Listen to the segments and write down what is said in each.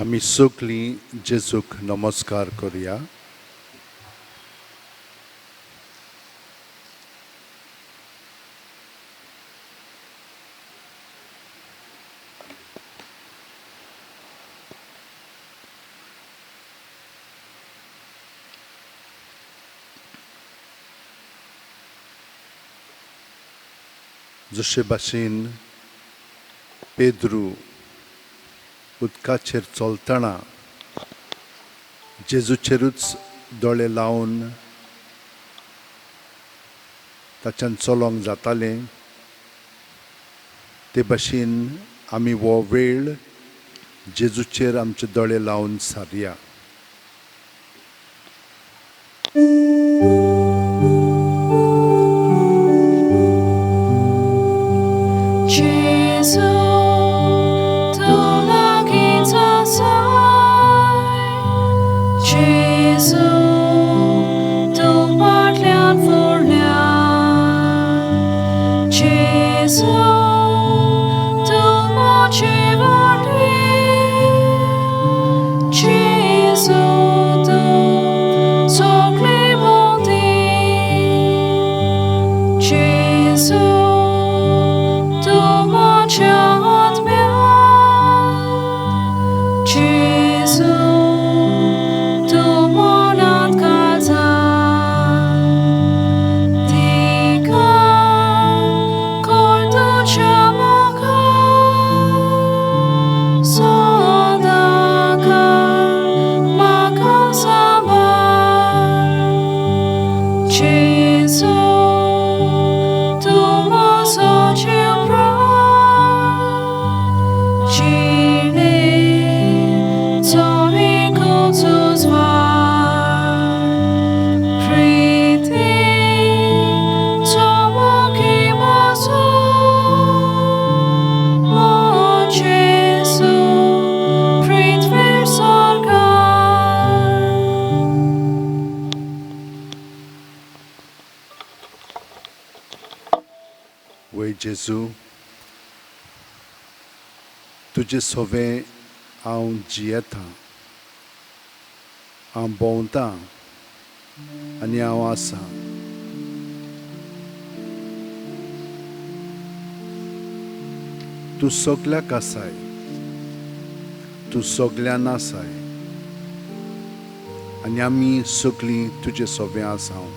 আমি সকলি জেসুক নমস্কার করিয়া जशेबाशेन पेद्रू उदकाचेर चलतना जेजूचेरूच दोळे लावन ताच्यान चलोंक जातालें ते भाशेन आमी हो वेळ जेजूचेर आमचे दोळे लावन सारया. वै जेजू तुजे सोवें हांव जियेतां, हांव भोंवतां आनी हांव आसां. तूं सगल्याक आसाय, तूं सगल्यान आसाय आनी आमी सगलीं तुजे सोवें आसां.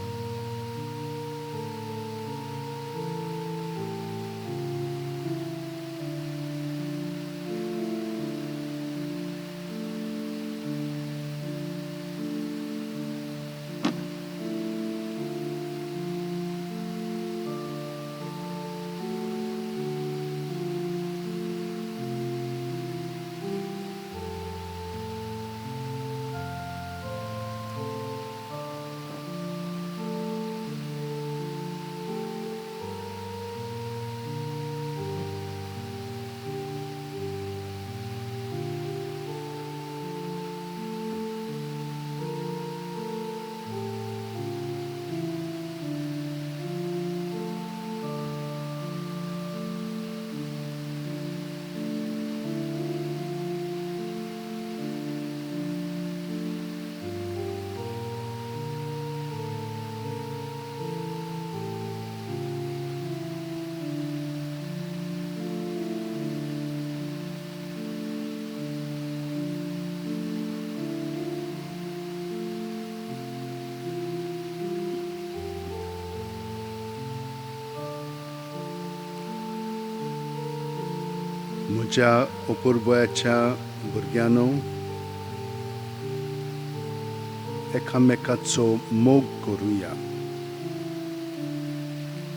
म्हज्या अपुर्बाच्या भुरग्यांनो, एकामेकाचो मोग करुया.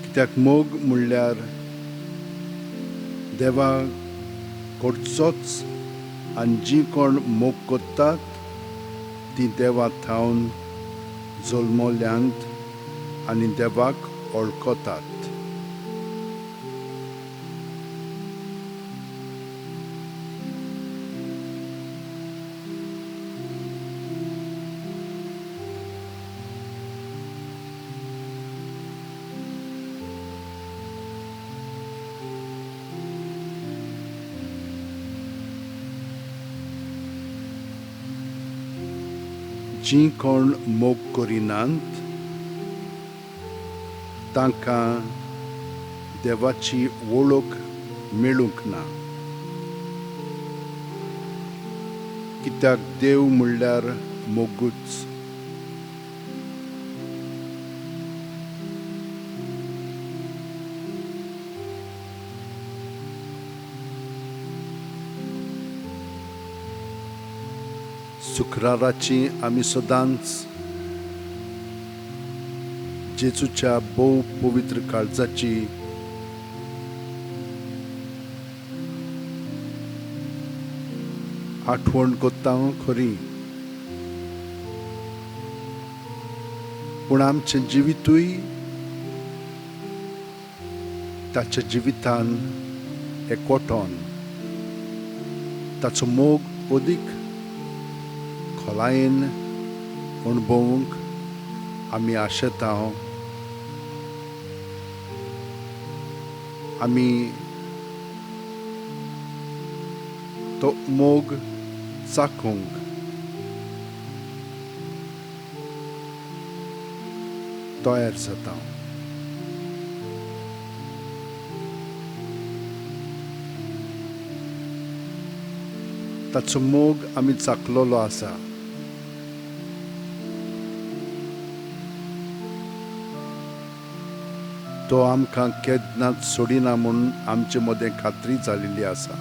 कित्याक मोग म्हणल्यार देवाक करचोच आनी जीं कोण मोग करतात तीं देवा थावन जल्मल्यांत आनी देवाक वळखतात. जी कोण मोग करिनात तांकां देवाची वळख मेळूंक ना, कित्याक देव म्हणल्यार मोगूच. शुक्राराची आमी सदांच जेजूच्या भोव पवित्र काळजाची आठवण करता खरी, पूण आमचें जिवितूय ताच्या जिवितान एकवटोन ताचो मोग अदीक खोलायेन अणभवूंक आमी आशेता. आमी तो मोग चाखूंक तयार जाता. ताचो मोग आमी चाखलेलो आसा. तो आमकां केन्नाच सोडिना म्हूण आमचे मदें खात्री जाल्ली आसा.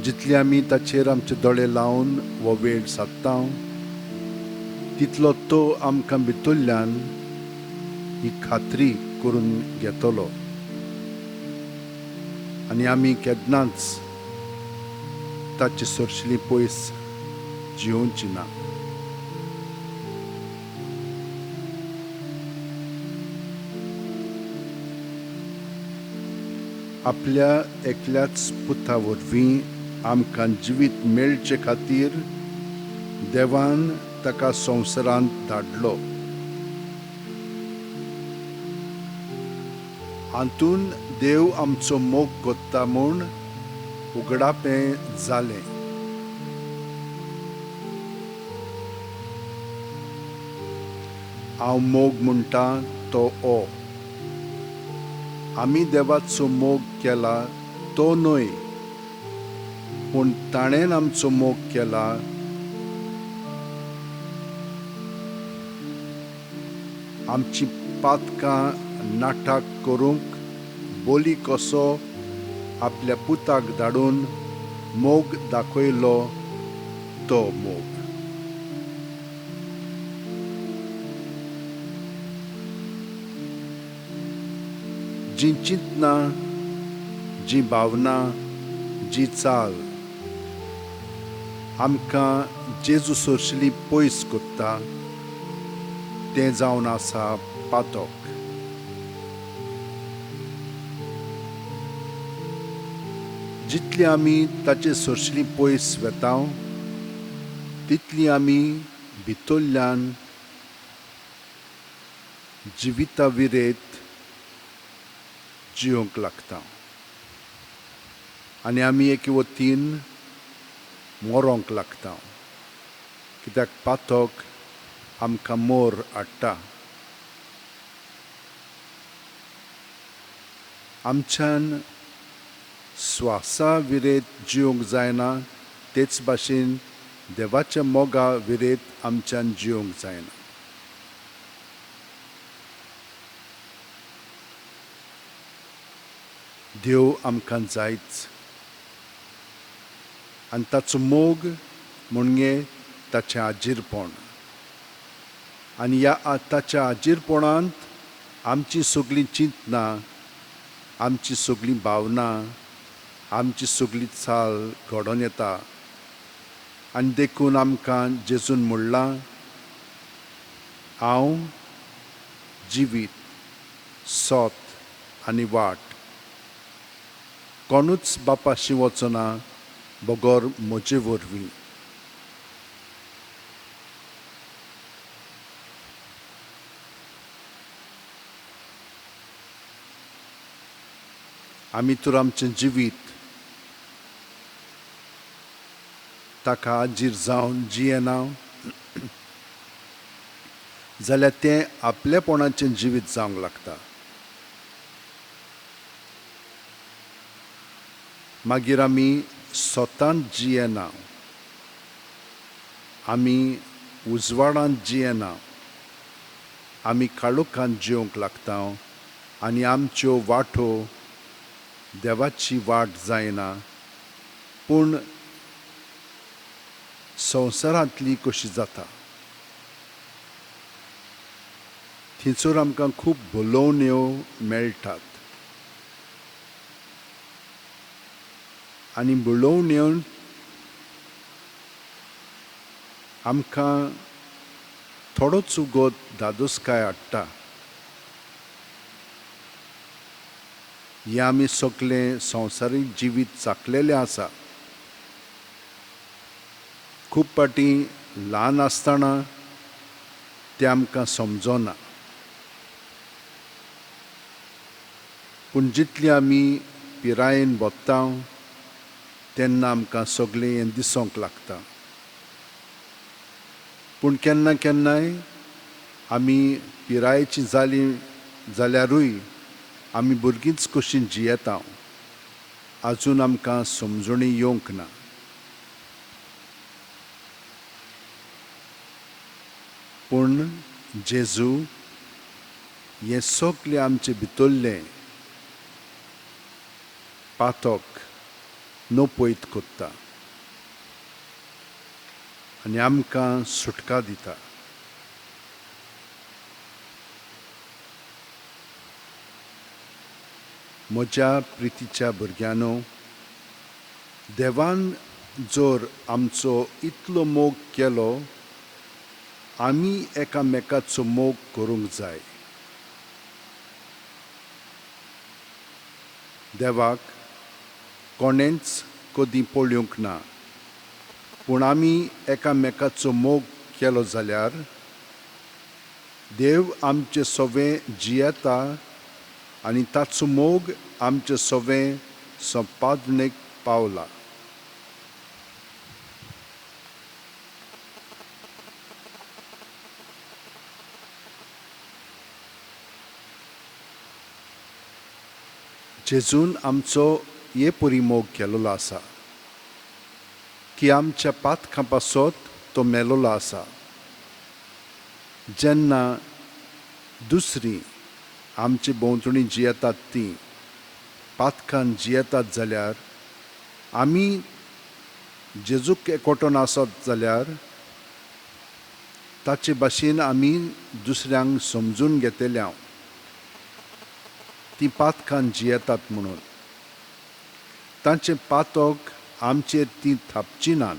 जितले आमी ताचेर आमचे दोळे लावन हो वेळ सादता, तितलो तो आमकां भितरल्यान ही खात्री करून घेतलो आनी आमी केन्नाच ताचे सरशिली पयस जिवोवची ना. आपल्या एकल्याच पुता वरवीं आमकां जिवीत मेळचे खातीर देवान ताका संवसारांत धाडलो. हातून देव आमचो मोग करता म्हूण उगडापें जालें. हांव मोग म्हणटा तो हो. आमी देवाचो मोग केला तो न्हय, पूण ताणेन आमचो मोग केला. आमची पातकां नाठाक करूंक बोली कसो आपल्या पुताक धाडून मोग दाखयलो तो मोग. जी चिंतना, जी भावना, जी चाल आमकां जेजू सरशिली पयस करता, तें जावन आसा पातक. जितली आमी ताचे सरशिली पयस वेता, तितली आमी भितरल्यान जिविता विरेत जिवंक लागता आनी आमी एके वतीन मरोंक लागता, कित्याक पातक आमकां मोर हाडटा. आमच्यान स्वासा विरेत जिवंक जायना, तेच भाशेन देवाच्या मोगा विरेत आमच्यान जिवंक जायना. देव आमकां जायच आनी ताचो मोग म्हणजे ताचें आजीरपण. आनी ह्या ताच्या आजीरपणांत आमची सगळी चिंतना, आमची सगळी भावना, आमची सगळी चाल घडोवन येता. आनी देखून आमकां जेजून म्हणलां, हांव जिवीत, सोत आनी वाट. कोणूच बापाशी वचना बगोर म्हजे वरवीं. आमी तर आमचें जिवीत ताका आजीर जावन जियेना जाल्यार तें आपलेपणाचें जिवीत जावंक लागता. मागीर आमी स्वतांत जियेना, आमी उजवाडांत जियेना, आमी काळोखांत जिवंक लागता आनी आमच्यो वाटो देवाची वाट जायना पूण संवसारांतली कशी जाता. थंयसर आमकां खूब भुलोवण्यो मेळटात आनी भुलोवण्यो आमकां थोडोच उगोत धादोसकाय हाडटा. हें आमी सगळें संवसारीक जिवीत चाखलेलें आसा. खूब पाटी ल्हान आसतना तें आमकां समजना, पूण जितली आमी पिरायेन बोत्ता तेन्ना आमकां सगळें हें दिसोंक लागता. पूण केन्ना केन्नाय आमी पिरायेचीं जालीं जाल्यारूय आमी भुरगींच कशीं जियेता आजून आमकां समजुणी येवंक ना. पूण जेजू हें सगळें आमचे भितरलें पातक नपयत कोत्ता आनी आमकां सुटका दिता. म्हज्या प्रितीच्या भुरग्यांनो, देवान जर आमचो इतलो मोग केलो, आमी एकामेकाचो मोग करूंक जाय. देवाक कोणेंच कधी पळोवंक ना, पूण आमी एकामेकाचो मोग केलो जाल्यार देव आमचे सवें जियेता आनी ताचो मोग आमचे सवें संपादनेक पावला. जेजून आमचो हे परी मोग केलोलो आसा की आमच्या पातकां पासत तो मेलोलो आसा. जेन्ना दुसरीं आमचे भोंवतणी जियेतात तीं पातकान जियेतात जाल्यार आमी जेजूक एकवटून आसत जाल्यार ताचे भाशेन आमी दुसऱ्यांक समजून घेतल्या तीं पातकान जियेतात म्हणून. तांचें पातक आमचेर तीं थापची नात,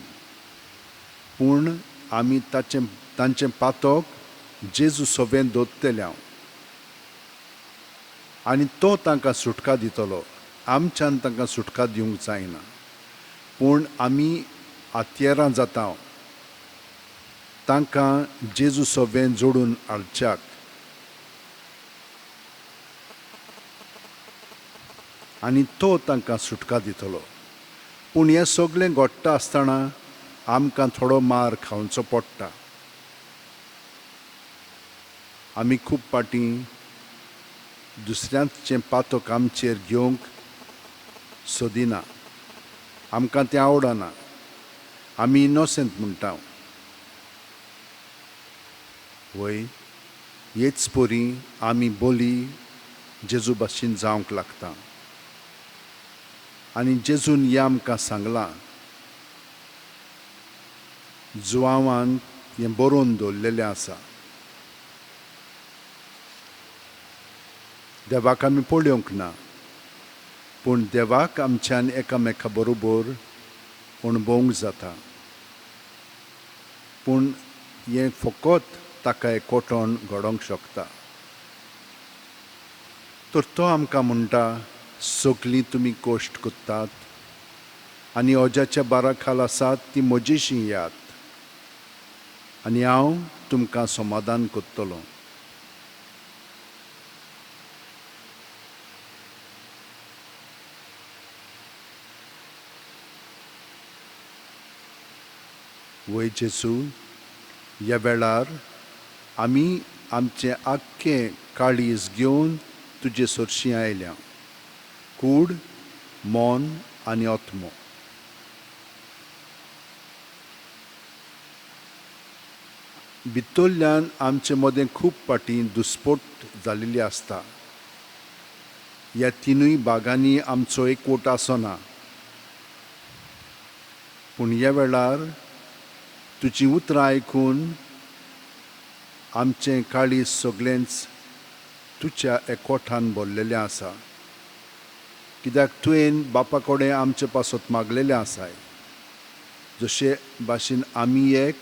पूण आमी तांचें पातक जेजू सवें दवरतल्या आनी तो तांकां सुटका दितलो. आमच्यान तांकां सुटका दिवंक जायना, पूण आमी हातयेरां जाता तांकां जेजू सवें जोडून हाडच्याक. आनी तो तांकां सुटका दितलो. पूण हें सगळें घडटा आसतना आमकां थोडो मार खावचो पडटा. आमी खूब पाटी दुसऱ्यांचें पातक आमचेर घेवंक सोदिना, आमकां तें आवडना, आमी इनोसंट म्हणटा. वय हेच परी आमी बोली जेजू भाशेन जावंक लागता. आनी जेजून हें आमकां सांगलां, जुवांवान हें बरोवन दवरलेलें आसा. देवाक आमी पळोवंक ना, पूण देवाक आमच्यान एकामेका बरोबर अणभवूंक जाता. पूण हें फकत ताका एकवटोन घडोवंक शकता. तर तो आमकां म्हणटा, सगळीं तुमी कोश्ट कोत्तात आनी ओज्याच्या बारा खाल आसात ती म्हजेशी येयात आनी हांव तुमकां समाधान कोत्तलों. वय जेजू, ह्या वेळार आमी आमचें आख्खें काळीज घेवन तुजे सोरशीं आयल्या, कूड, मोन आनी ओतमो. भितरल्यान आमचे मदें खूब पाटी दुस्पोट जाल्ली आसता. ह्या तिनूय भागांनी आमचो एकवोट आसना. पूण ह्या वेळार तुजीं उतरां आयकून आमचें काळीज सगळेंच तुज्या एकवटान भरलेलें आसा. कित्याक तुवें बापा कडेन आमचे पासत मागलेलें आसाय. जशे भाशेन आमी एक,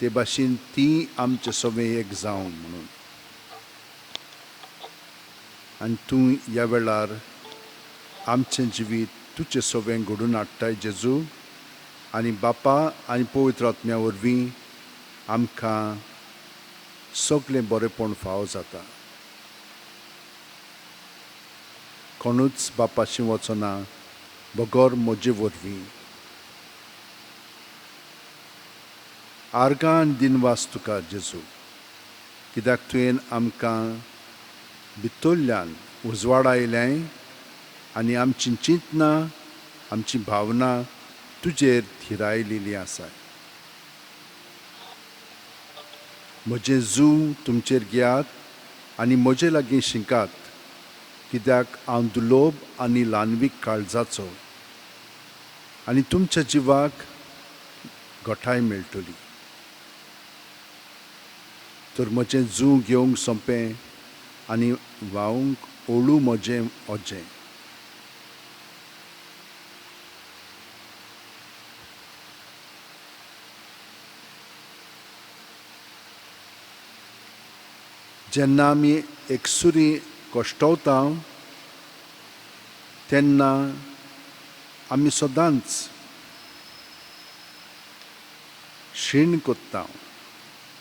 ते भाशेन तीं आमचे सगळें एक जावं म्हणून. आनी तूं ह्या वेळार आमचें जिवीत तुजें सगळें घडोवन हाडटाय जेजू. आनी बापा आनी पवित्र आत्म्या वरवीं आमकां सगळें बरेंपण फावो जाता. कोणूच बापाशी वचना बगोर म्हजे वरवीं. आर्गां आनी दिनवास तुका जेजू, कित्याक तुवें आमकां भितरल्यान उजवाड आयलें आनी आमचीं चिंतनां, आमची भावना तुजेर थिरायलेली आसाय. म्हजें जूं तुमचेर घेयात आनी म्हजे लागीं शिंकात, कित्याक हांव दुलोब आनी ल्हानवीक काळजाचो, आनी तुमच्या जिवाक घोटाय मेळटली. तर म्हजें जूं घेवंक सोंपें आनी व्हांवूंक ओळू म्हजें ओजें. जेन्ना आमी एकसुरी कोश्टवता तेन्ना आमी सदांच शीण कोत्ता.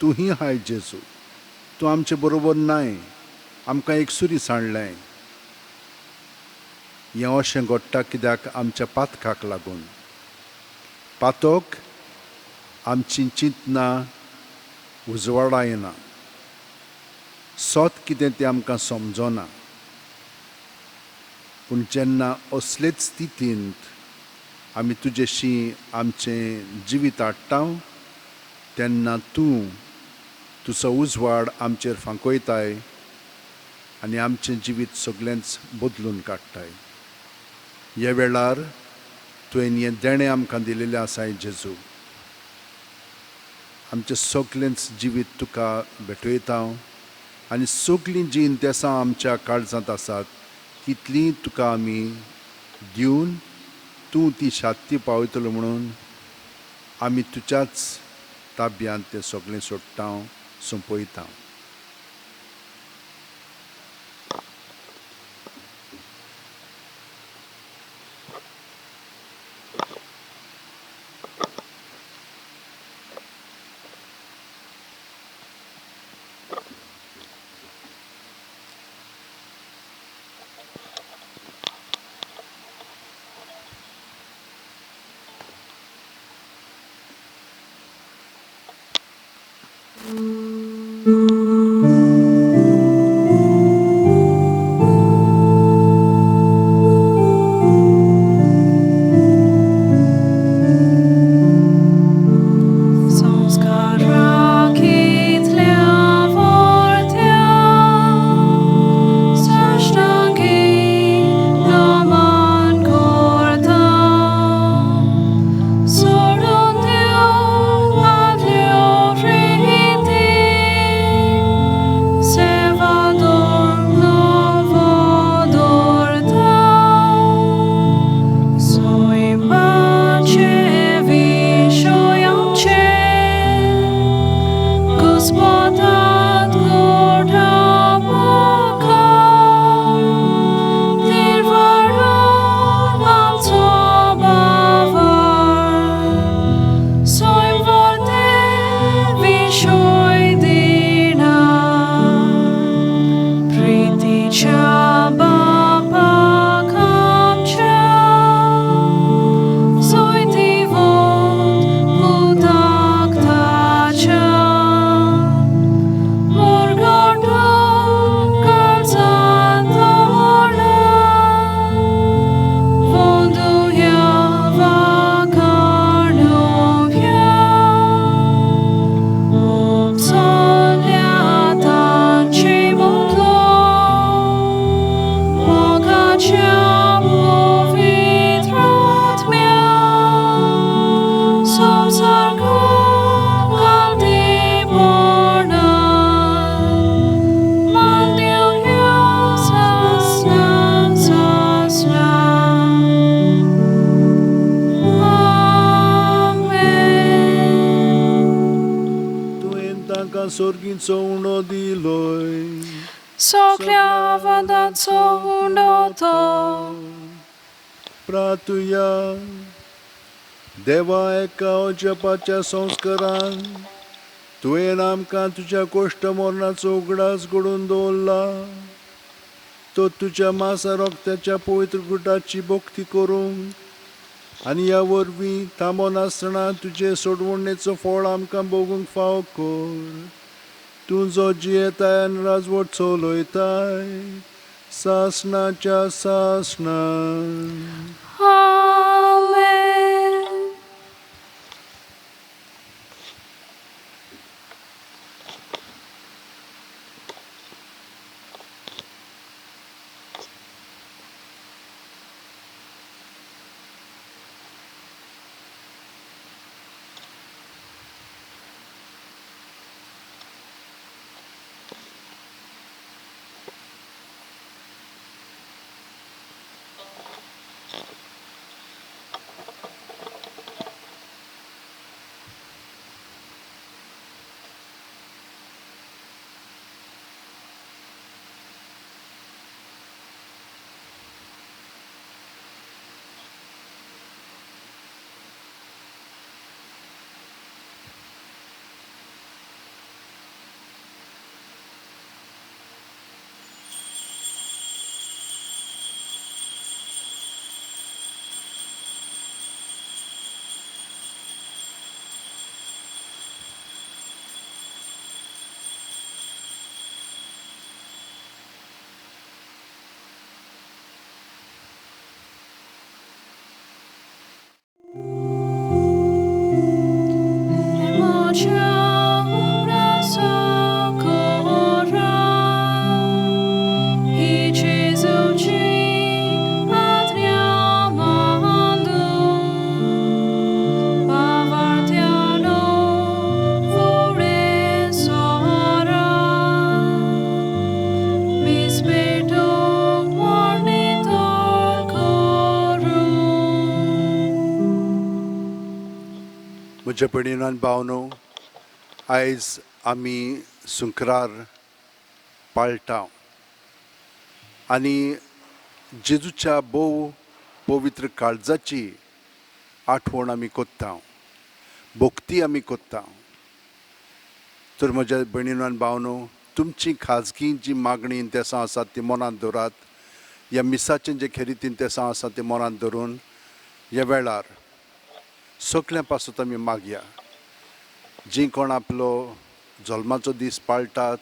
तूंय हाय जेजू, तूं आमचे बरोबर नाय, आमकां एकसुरी सांडलें. हें अशें घडटा कित्याक आमच्या पातकाक लागून. पातक आमचीं चिंतनां उजवाडायना. सोत कितें तें आमकां समजना. पूण जेन्ना असलेच स्थितींत आमी तुजेशी आमचें जिवीत हाडटा तेन्ना तूं तुजो उजवाड आमचेर फांकयताय आनी आमचें जिवीत सगळेंच बदलून काडटाय. ह्या वेळार तुवें हें देणें आमकां दिलेलें आसाय जेजू. आमचें सगळेंच जिवीत तुका भेटयता आनी सगळीं जीं इंतेसां आमच्या काळजांत आसात तितलीं तुका आमी दिवन तूं ती शांती पावयतलो म्हणून आमी तुज्याच ताब्यांत तें सगळें सोडटा, सोंपयता. Soy divot, तांकां सोर्गींचो उणो दिलोय. सगळ्या वदाचो उंडो तो. प्रार्थुया. देवा, एका जपाच्या संस्कारान तुवें आमकां तुज्या कोश्ट मरणाचो उगडास घडोवन दवरला. तो तुज्या मासा रोगत्याच्या पवित्र गुटाची भक्ती करूंक आनी ह्या वरवीं थांबो नासतना तुजे सोडवणेचो फळ आमकां भोगूंक फावो कर. तूं जो जियेताय आनी राजवट चलयताय सासणाच्या सासणान. आमेन. म्हज्या भयणीनो आनी भावनो, आयज आमी सुंकरार पाळटा आनी जेजूच्या भोव पवित्र काळजाची आठवण आमी कोत्ता, भक्ती आमी कोत्ता. तर म्हज्या भयणीनो आनी भावनो, तुमची खाजगी जी मागणी इंतेसां आसात ती मनांत दवरात. ह्या मिसाचें जे खेरीत इंतेसां आसात ते मनांत धरून ह्या वेळार सगळ्यां पासून आमी मागया. जी कोण आपलो जल्माचो दीस पाळटात,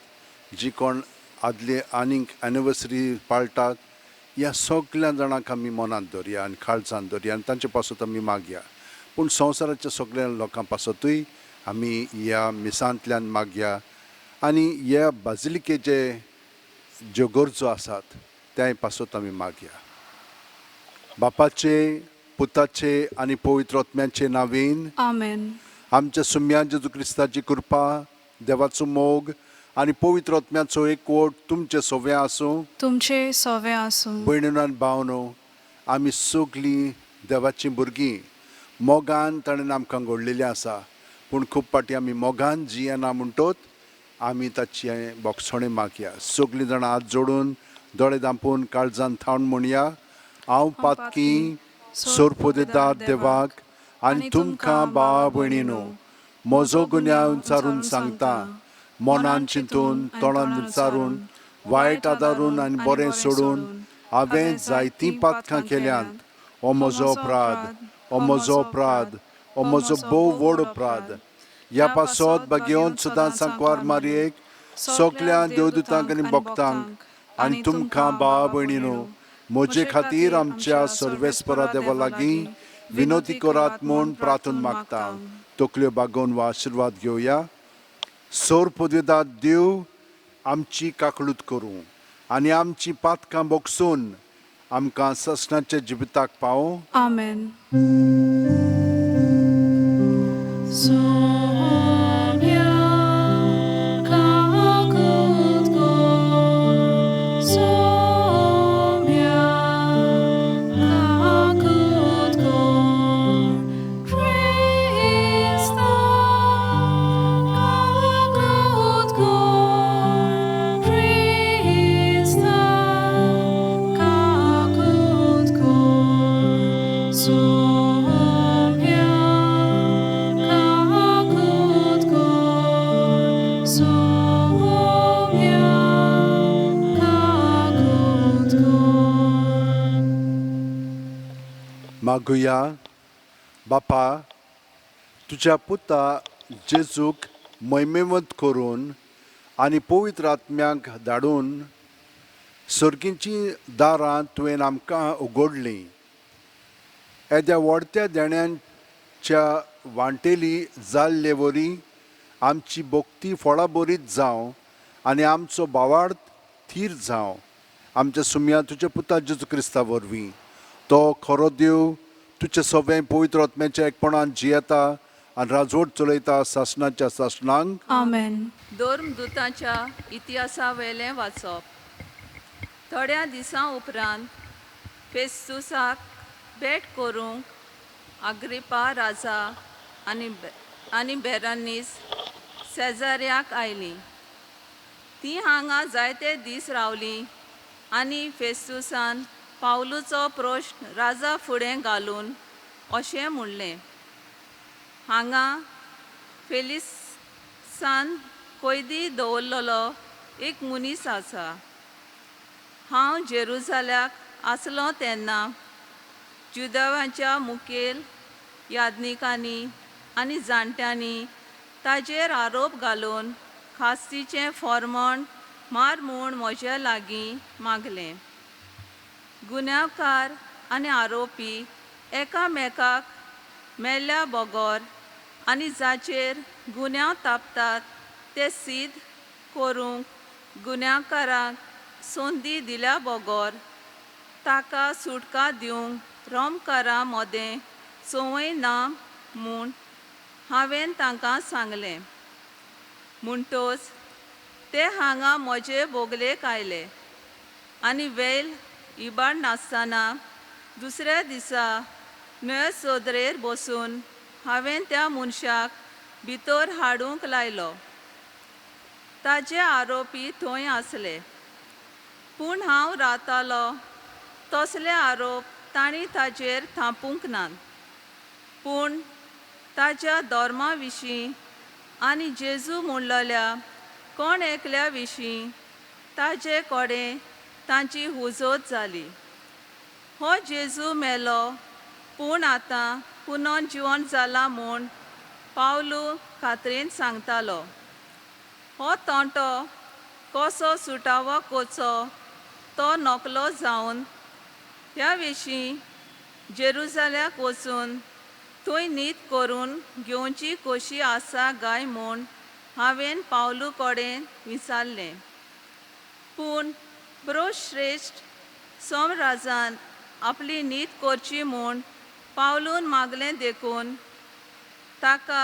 जी कोण आदले आनीक एनिवर्सरी पाळटात, ह्या सगळ्या जाणांक आमी मनांत दवरया आनी काळजांत दवरया आनी तांचे पासून आमी मागया. पूण संवसाराच्या सगळ्या लोकां पासतूय आमी ह्या मिसांतल्यान मागया आनी ह्या बाजिलिकेचे ज्यो गरजो आसात त्या पासून आमी मागया. बापाचे, पुताचे आनी पवित्र आत्म्याचे नांवेन आमेन. आमच्या सुम्या जेजू क्रिस्ताची कृपा, देवाचो मोग आनी पवित्र आत्म्याचो एकवट तुमचे सगळ्या आसूं. तुमचे सवे आसूं. भयणीनो आनी भावनो, आमी सगळीं देवाचीं भुरगीं मोगान ताणें आमकां घडलेलीं आसा. पूण खूब पाटी आमी मोगान जियेना म्हणटोच आमी ताचें बोगसणें मागया. सगळीं जाणां हात जोडून दोळे धांपून काळजांत थावन म्हणया, हांव पातकी सोरपोदेदार देवाक आनी तुमकां भावा भयणीनो म्हजो गुन्यांव विचारून सांगता. मनान चिंतून, तोंडान विचारून, वायट आदारून आनी बरें सोडून हांवें जायतीं पातकां केल्यांत. हो म्हजो अपराध, हो म्हजो अपराध, हो म्हजो भोव व्हड अपराध. ह्या पासत बागेवन सुद्दां सांकवार मारयेक, सगळ्या देवदूतांक आनी भक्तांक आनी तुमकां भावा भयणीनो म्हजे खातीर आमच्या सर्वेस्परा देवा लागीं विनोती करात म्हूण प्रार्थना मागता. तकल्यो बागोवन वा आशिर्वाद घेवया. सोर पदवेदार देव आमची काकळूत करूं आनी आमची पातकां बोगसून आमकां ससनाच्या जिविताक पावो. आमेन. मागुया. बापा, तुझ्या पुता जेजूक महिमेवंत करून आनी पवित्र आत्म्याक धाडून सर्गींची दारां तुवें आमकां उगडलीं. येद्या व्हडत्या देण्यांच्या वांटेली जाल्ले वरी आमची भोक्ती फळां बरीच जावं आनी आमचो भावार्थ थीर जावं. आमच्या सुम्या तुज्या पुता जेजू क्रिस्ता वरवीं. तो खरो देव तुजे सगळें पवित्र आत्म्याच्या एकपणान जियेता आनी राजवट चलयता सासणाच्या सासणांक. आमेन. धर्मदूतांच्या इतिहासा वेलें वाचप. थोड्या दिसां उपरांत फेस्तुसाक भेट करूंक अग्रिपा राजा आनी बेरानीस सेजाऱ्याक आयलीं. तीं हांगा जायते दीस रावलीं आनी फेस्तुसान पावलूचो प्रश्न राजा फुडें घालून अशें म्हणलें: हांगा फेलिक्सान कैदी दवरलेलो एक मनीस आसा. हांव जेरुसाल्याक आसलो तेन्ना जुदेवांच्या मुखेल यादनिकांनी आनी जाणट्यांनी ताजेर आरोप घालून खास्तीचें फॉर्मण मार म्हूण म्हजे लागीं मागलें. गुन्यांवकार आनी आरोपी एकामेकाक मेल्ल्या बगोर आनी जाचेर गुन्यांव तापतात ते सिद्ध करूंक गुन्यांवकाराक संदी दिल्या बगोर ताका सुटका दिवंक रोमकारां मदें संवय ना म्हूण हांवें तांकां सांगलें. म्हणटोच ते हांगा म्हजे बोगलेक आयले आनी वेल इबाड नासतना दुसऱ्या दिसा न्हंये सदरेर बसून हांवें त्या मनशाक भितर हाडूंक लायलो. ताजे आरोपी थंय आसले, पूण हांव रावतालो तसले आरोप तांणी ताजेर थापूंक नात. पूण ताच्या धर्मा विशीं आनी जेजू म्हणलेल्या कोण एकल्या विशीं ताजे कडेन तांची हुजत जाली. हो जेजू मेलो पूण आतां पुनर्जीवन जाला म्हूण पावलू खात्रेन सांगतालो. हो तोंटो कसो सुटावो कोचो तो नकलो जावन ह्या विशीं जेरुसाल्याक वचून थंय न्हीद करून घेवची कशी आसा काय म्हूण हांवें पावलू कडेन विचारलें. पूण बरो श्रेश्ठ सोमराजान आपली न्हीद करची म्हूण पावलून मागलें देखून ताका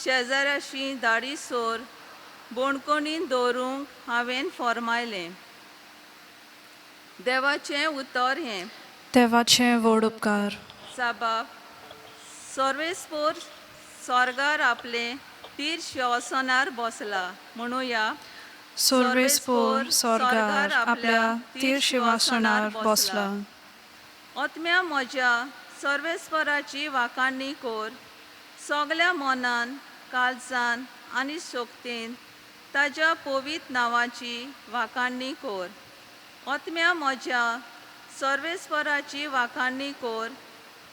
शेजाऱ्याशी धाडीसोर बोणकोणीन दवरूंक हांवें फर्मायलें. देवाचें उतर हें. देवाचे व्हड उपकार. साबाब, सर्वेस्पोर स्वर्गार आपले तीर शिंवासनार बसला. म्हणुया, सर्वेस्पोर स्वर्गार आपल्या तीर शिंवासनार बसला. आत्म्या म्हज्या सर्वेस्पराची वाखाणणी कर. सगल्या मनान, काळजान आनी शक्तीन ताच्या पवित्र नांवाची वाखाणणी कर. आत्म्या म्हज्या सर्वेस्पराची वाखाणणी कर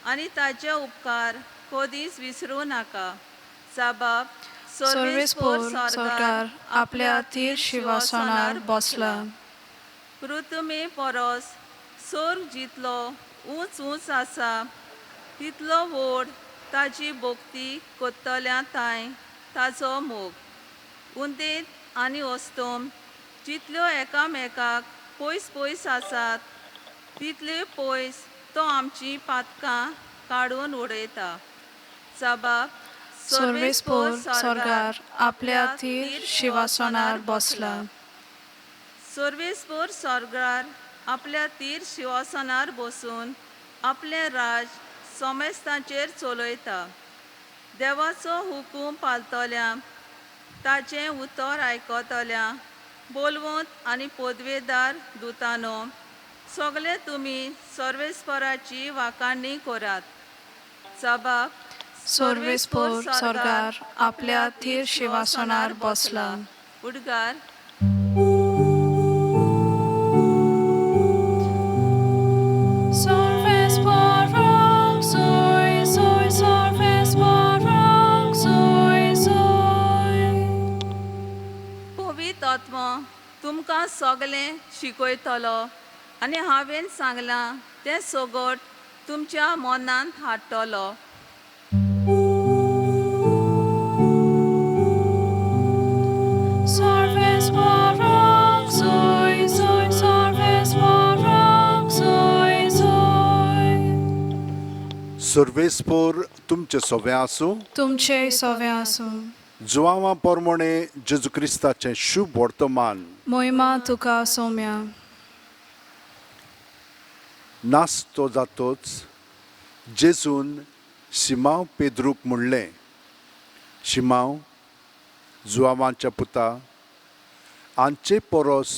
आनी ताचे उपकार कधीच विसरूं नाका. साबाब, सर्वेस्पोर स्वर्गार आपल्या तीर शिंवासनार बसला. पृथ्वी परस स्वर्ग जितलो उंच उंच आसा तितलो व्हड ताची भोक्ती कोत्तल्या ताय ताचो मोग. उंदेत आनी वस्तूम जितल्यो एकामेकाक पयस पयस आसात तितले पयस तो आमची पातकां काडून उडयता. साबाब, सर्वेस्पोर स्वर्गार आपल्या तीर शिंवासनार बसला. सर्वेस्पोर स्वर्गार आपल्या तीर शिंवासनार बसून आपले राज सोमेस्तांचेर चलयता. देवाचो हुकूम पाळतल्या, ताचें उतर आयकतल्या बोलवंत आनी पदवेदार दुतानो, सगळे तुमी सर्वेस्पराची वाखाणणी करात. साबाब, सर्वेस्पोर स्वर्गार आपल्या तीर शिंवासनार बसला. उडगार. सर्वेस्porum आत्मो तुमकां सगलें शिकयतलो आनी हांवें सांगलां तें सोगोट तुमच्या मनांत हाडटलो. Sarves Barak Zoy Zoy, Sarves Barak Zoy Zoy. सर्वेस्पोर तुमचे सोवे आसूं. तुमचे सवे आसूं. जुवांवा पोरमोणे जेजू क्रिस्ताचें शुभ वर्तमान मोहिमा तुका सौम्या. नासतो जातोच जेजून शिमांव पेद्रूक म्हणलें, शिमांव जुवांवाच्या पुता, आमचे परस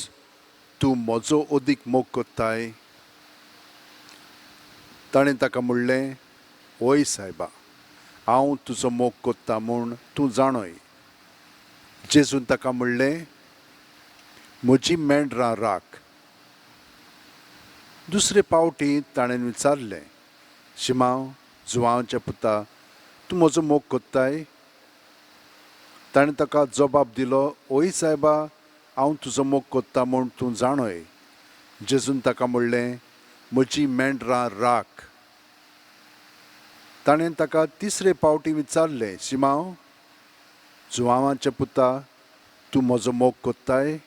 तूं म्हजो अदीक मोग कोत्ताय. ताणें ताका म्हणलें, ओय सायबा, हांव तुजो मोग कोत्ता म्हूण तूं जाणय. जेजून ताका म्हणलें, म्हजी मेंढरां राख. दुसरे फावटी ताणें विचारलें, शिमांव जुवांवाच्या पुता, तूं म्हजो मोग कोत्ताय? ताणें ताका जबाब दिलो, ओय सायबा, हांव तुजो मोग कोत्ता म्हूण तूं जाणय. जेजून ताका म्हणलें, म्हजी मेंढरां राख. ताणें ताका तिसरे फावटी विचारलें, शिमांव जुवांवाच्या पुता, तूं म्हजो मोग कोत्ताय?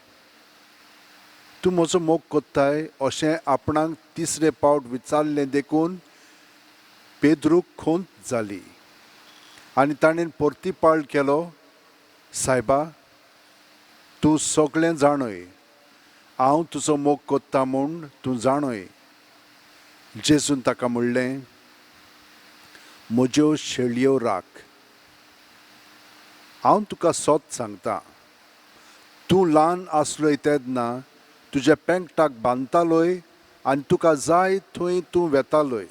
तूं म्हजो मोग कोत्ताय अशें आपणाक तिसरे फावट विचारलें देखून पेद्रूक खोंत जाली आनी ताणें परतीपाळ केलो, सायबा, तूं सगळें जाणय, हांव तुजो मोग कोत्ता म्हूण तूं जाणय. जेजून ताका म्हणलें, म्हज्यो शेळयो राख. हांव तुका सोत सांगता, तूं ल्हान आसलोय तेन्ना तुज्या पेंगटाक बांदतालोय आनी तुका जाय थंय तूं वेतालोय.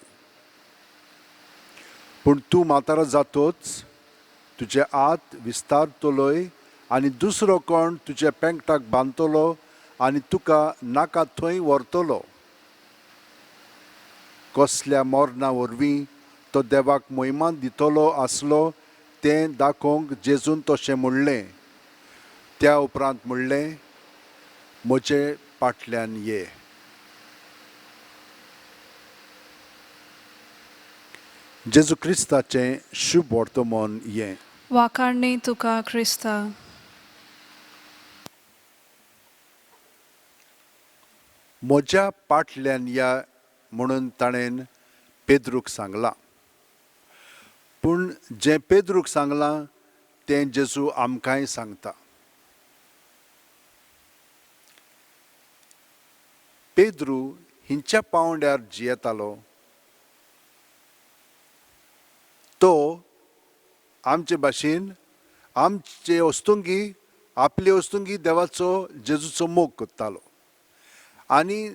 पूण तूं म्हातारो जातोच तुजे हात विस्तारतलोय आनी दुसरो कोण तुज्या पेंगटाक बांदतलो आनी तुका नाका थंय व्हरतलो. कसल्या मोरणा वरवीं तो देवाक मोहिमा दितलो आसलो तें दाखोवंक जेजून तशें म्हणलें. त्या उपरांत म्हणलें, म्हजे फाटल्यान ये. जेजू क्रिस्ताचें शुभ वर्तमान हें. वाखाणणी तुका क्रिस्ता. म्हज्या फाटल्यान या म्हणून ताणें पेद्रूक सांगलां. पूण जें पेद्रूक सांगलां तें जेजू आमकांय सांगता. पेद्रू हिंच्या पावंड्यार जियेतालो. तो आमचे भाशेन आमचे वस्तुंगी आपले वस्तुंगी देवाचो जेजूचो मोग कोत्तालो. आनी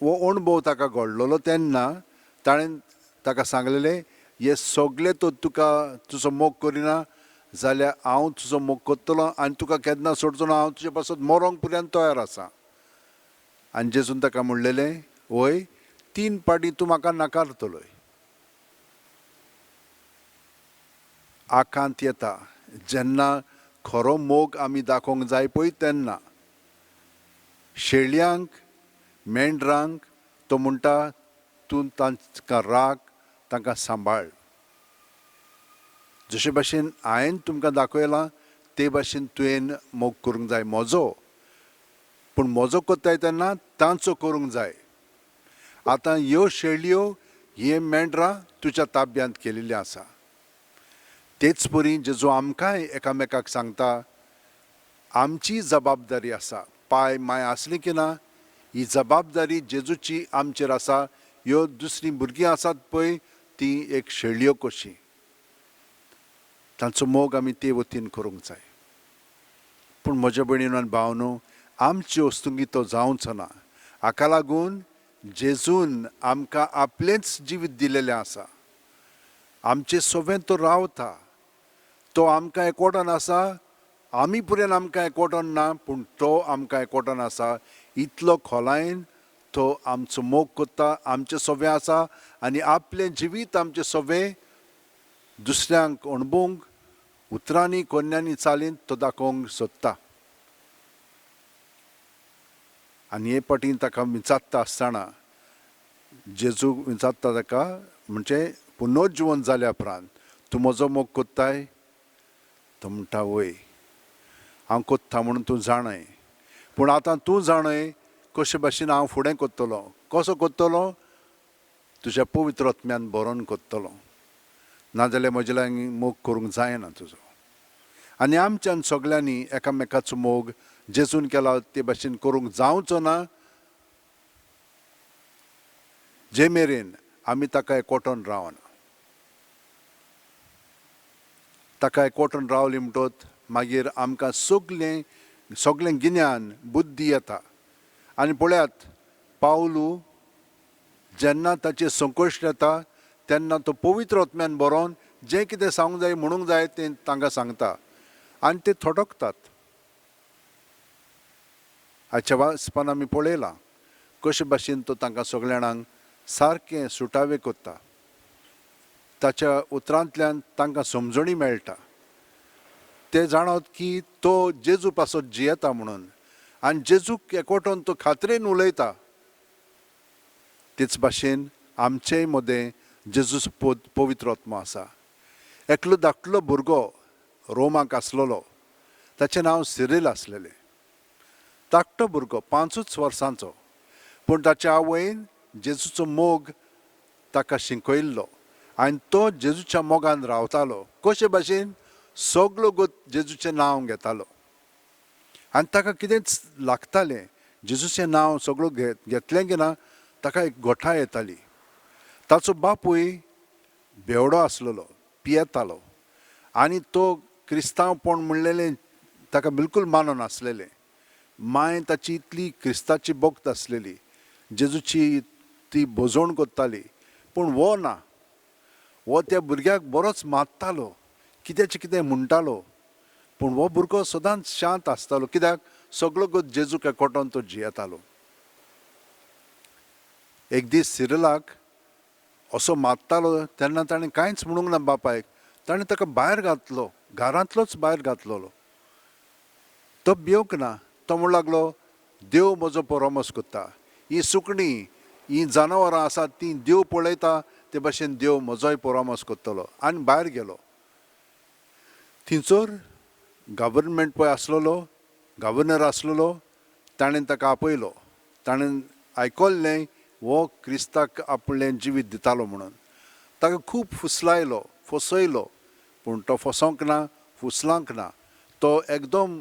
हो अणभव ताका घडलेलो तेन्ना ताणें ताका सांगलेलें, हे सगळे तो तुका तुजो मोग करिना जाल्यार हांव तुजो मोग कोत्तलो आनी तुका केन्ना सोडचो ना. हांव तुजे पासत मरोंक पर्यंत तयार आसा. आनी जेजून ताका म्हणलेलें, वय 3 पाटी तूं म्हाका नाकारतलोय. आकांत येता जेन्ना खरो मोग आमी दाखोवंक जाय पळय तेन्ना. शेळयांक मेंढरांक तो म्हणटा, तूं तांकां राख, तांकां सांबाळ. जशे भाशेन हांवें तुमकां दाखयलां ते भाशेन तुवें मोग करूंक जाय म्हजो. पूण म्हजो कोत्ताय तेन्ना तांचो करूंक जाय. आतां ह्यो शेळयो हे मेंढरां तुज्या ताब्यांत केलेलीं आसा. तेच परी जेजू आमकांय एकामेकाक सांगता, आमची जबाबदारी आसा. पाय माय आसली की ना, ही जबाबदारी जेजूची आमचेर आसा. ह्यो दुसरीं भुरगीं आसात पळय ती एक शेळयो कशी. तांचो मोग आमी ते वतीन करूंक जाय. पूण म्हज्या भयणीनो आनी भावनो, आमची वस्तुंगी तो जावचो ना. हाका लागून जेजून आमकां आपलेंच जिवीत दिलेलें आसा. आमचे सोबें तो रावता. तो आमकां एकवटान आसा. आमी पर्यंत आमकां एकवटान ना, पूण तो आमकां एकवटान आसा. इतलो खोलायेन तो आमचो मोग कोत्ता, आमचे सोबें आसा आनी आपलें जिवीत आमचें सोबें दुसऱ्यांक अणभवंक उतरांनी कोन्यांनी चालीन तो दाखोवंक सोदता. आनी हे पाटीन ताका विचारता आसतना जेजू विचारता ताका म्हणजे पुनर्जीवन जाल्या उपरांत तूं म्हजो मोग कोत्ताय तो म्हणटा वय हांव कोत्ता म्हणून तूं जाणय पूण आतां तूं जाणय कशे भाशेन हांव फुडें कोत्तलो कसो कोत्तलो तुज्या पवित्र आत्म्यान बरोवन कोत्तलो नाजाल्यार म्हजे लागीं मोग करूंक जायना तुजो आनी आमच्यान सगळ्यांनी एकामेकाचो मोग जेजून केला ते भाशेन करूंक जावचो ना जे मेरेन आमी ताका एकवटून रावना ताका एकवटून रावली म्हणटच मागीर आमकां सगळें गिन्यान बुद्धी येता आनी पळयात पावलू जेन्ना ताचे संकश्ट येता तेन्ना तो पवित्र आत्म्यान बरोवन जें कितें सांगूंक जाय म्हणूंक जाय तें तांकां सांगता आनी ते थोडकतात हाच्या वाचपान आमी पळयलां कशे भाशेन तो तांकां सगळ्या जाणांक सारकें सुटावे कोत्ता ताच्या उतरांतल्यान तांकां समजणी मेळटा ते जाणत की तो जेजू पासत जियेता म्हणून आनी जेजूक एकवटून तो खात्रेन उलयता तेच भाशेन आमचेय मदें जेजूचो पवित्र आत्मा आसा एकलो धाकटलो भुरगो रोमाक आसलेलो ताचें नांव सिरील आसलेलें धाकटो भुरगो 5 वर्सांचो पूण ताच्या आवयन जेजूचो मोग ताका शिकयल्लो आनी तो जेजूच्या मोगान रावतालो कशे भाशेन सगळो गोत जेजूचें नांव घेतालो आनी ताका कितेंच लागतालें जेजूचें नांव सगळो घेतलें की ना ताका एक गोठाय येताली ताचो बापूय बेवडो आसलेलो पियेतालो आनी तो क्रिस्तांवपण म्हणलेलें ताका बिलकूल माननासलेलें माय ताची इतली क्रिस्ताची भक्त आसलेली जेजूची ती भोजवण कोत्ताली पूण वो ना वो त्या भुरग्याक बरोच मारतालो कितेंचें कितें म्हणटालो पूण हो भुरगो सदांच शांत आसतालो कित्याक सगळो गोत जेजूक एकवटून तो जियेतालो एक दीस सिरिलाक असो मारतालो तेन्ना ताणें कांयच म्हणूंक ना बापायक ताणें ताका भायर घातलो घरांतलोच भायर घातलेलो तो भिवंक ना तो म्हणूंक लागलो देव म्हजो परामर्श कोत्ता ही सुकणीं ही जनावरां आसात ती देव पळयता ते भाशेन देव म्हजोय परामर्श कोत्तलो आनी भायर गेलो थंयसर गव्हर्नमेंट पळय आसलेलो गव्हर्नर आसलेलो ताणें ताका आपयलो ताणें आयकल्लें हो क्रिस्ताक आपलें जिवीत दितालो म्हणून ताका खूब फुसलायलो फसयलो पूण तो फसोंक ना फुसलांक ना तो एकदम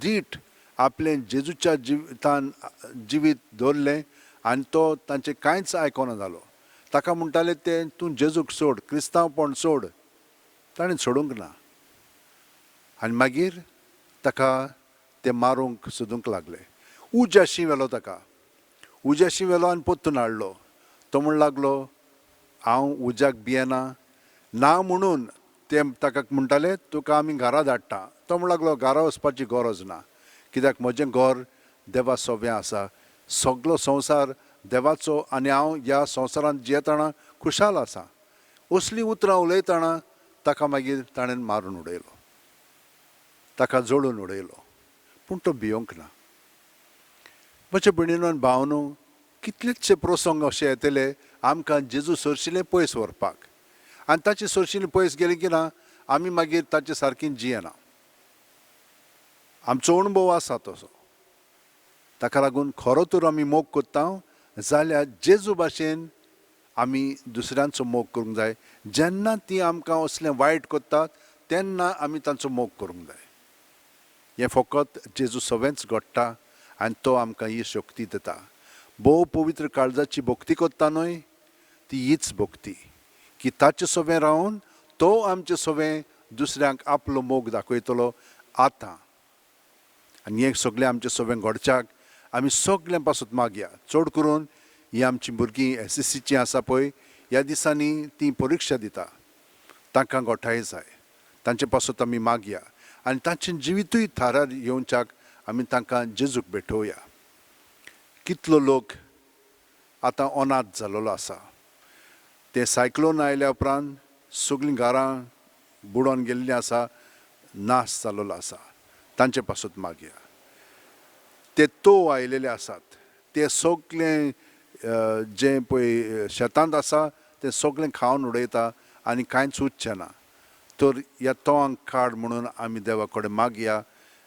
धीट आपलें जेजूच्या जिवितान जिवीत दवरलें आनी तो तांचें कांयच आयकोना जालो ताका म्हणटाले ते तूं जेजूक सोड क्रिस्तांवपण सोड ताणें सोडूंक ना आनी मागीर ताका ते मारूंक सोदूंक लागले उज्याशी व्हेलो ताका उज्याशी व्हेलो आनी पोत्तून हाडलो तो म्हण लागलो हांव उज्याक भियेना ना म्हणून ते ताका म्हणटाले तुका आमी घरा धाडटा तो म्हण लागलो घरा वचपाची गरज ना कित्याक म्हजें घर देवा सोव्या आसा सगळो संवसार देवाचो आनी हांव ह्या संवसारांत जियेतना खुशाल आसा असलीं उतरां उलयतना ताका मागीर ताणें मारून उडयलो ताका जोडून उडयलो पूण तो भिवंक ना म्हज्या भयणीनो आनी भावनो कितलेशे प्रसंग अशे येतले आमकां जेजू सरशिलें पयस व्हरपाक आनी ताचे सरशिलें पयस गेलें की ना आमी मागीर ताचे सारकीं जियेना आमचो अणभव आसा तसो ताका लागून खरो तर आमी मोग कोत्ता जाल्यार जेजू भाशेन आमी दुसऱ्यांचो मोग करूंक जाय जेन्ना ती आमकां असलें वायट कोत्तात तेन्ना आमी तांचो मोग करूंक जाय हें फकत जेजू सवेंच घडटा आनी तो आमकां ही शक्ती दिता भोव पवित्र काळजाची भक्ती कोत्ता न्हय ती हीच भक्ती की ताचे सवें रावन तो आमचे सवें दुसऱ्यांक आपलो मोग दाखयतलो आतां आनी हें सगळें आमचें सवें घडच्याक आमी सगळ्यां पासून मागया चड करून ही आमचीं भुरगीं SSCचीं आसा पळय ह्या दिसांनी ती परिक्षा दिता तांकां घोटाय जाय तांचे पासून आमी मागया आनी तांचें जिवितूय थारार येवच्याक आमी तांकां जेजूक भेटोवया कितलो लोक आतां अनाथ जाल्लो आसा ते सायक्लोन आयल्या उपरांत सगळीं घरां बुडोवन गेल्लीं आसा नाश जाल्लो आसा तांचे पासून मागया ते तो आयलेले आसात ते सगळें जें पळय शेतांत आसा तें सगळें खावन उडयता आनी कांयच उरचें ना. तर ह्या तोंक काड म्हणून आमी देवा कडेन मागया.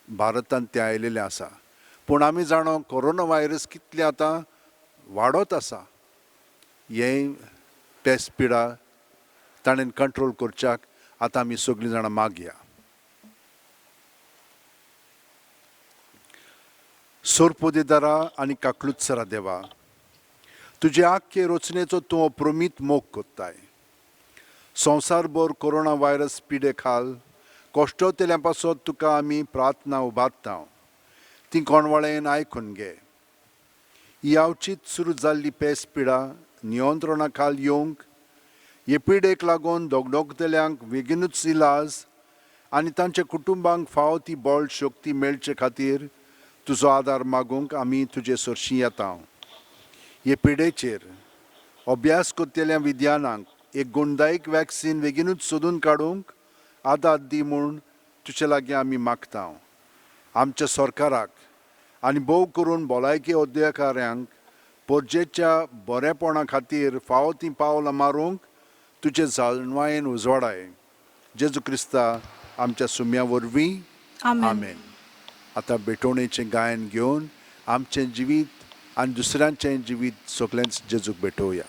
भारतांत तें आयिल्लें आसा, पूण आमी जाणो कोरोना व्हायरस कितलें आतां वाडत आसा. हें पेस्ट पिडा ताणें कंट्रोल करच्याक आतां आमी सगळीं जाणां मागया. सोरपोदेदारा आनी काकलुत्सरा देवा, तुजे आख्खे रचनेचो तूं अप्रमीत मोग कोत्ताय. संवसारभर कोरोना व्हायरस पिडे खाल कोश्टोतेल्या पासत तुका आमी प्रार्थना उबारता. ती कोणवाळेन आयकून घे. ही अवचीत सुरू जाल्ली पेस्ट पिडा नियंत्रणा खाल येवंक, हे पिडेक लागून दोगदोगतेल्यांक बेगीनूच इलाज आनी तांच्या कुटुंबांक फावो ती बळ शक्ती मेळचे खातीर तुजो आदार मागूंक आमी तुजे सरशीं येता. हे पिडेचेर अभ्यास करतेल्या विद्यानांक एक गुणदायक वॅक्सीन बेगीनूच सोदून काडूंक आदार दी म्हूण तुजे लागीं आमी मागता. आमच्या सरकाराक आनी भोव करून भलायकी उद्योगाऱ्यांक परजेच्या बरेपणा खातीर फावो तीं पावलां मारूंक तुजे जाळवायेन उजवाडाय. जेजू क्रिस्ता आमच्या सुम्या वरवीं आमेन. आतां बेटोणेचें गायन घेवन आमचें जिवीत आनी दुसऱ्यांचें जिवीत सगळेंच जेजूक भेटोवया.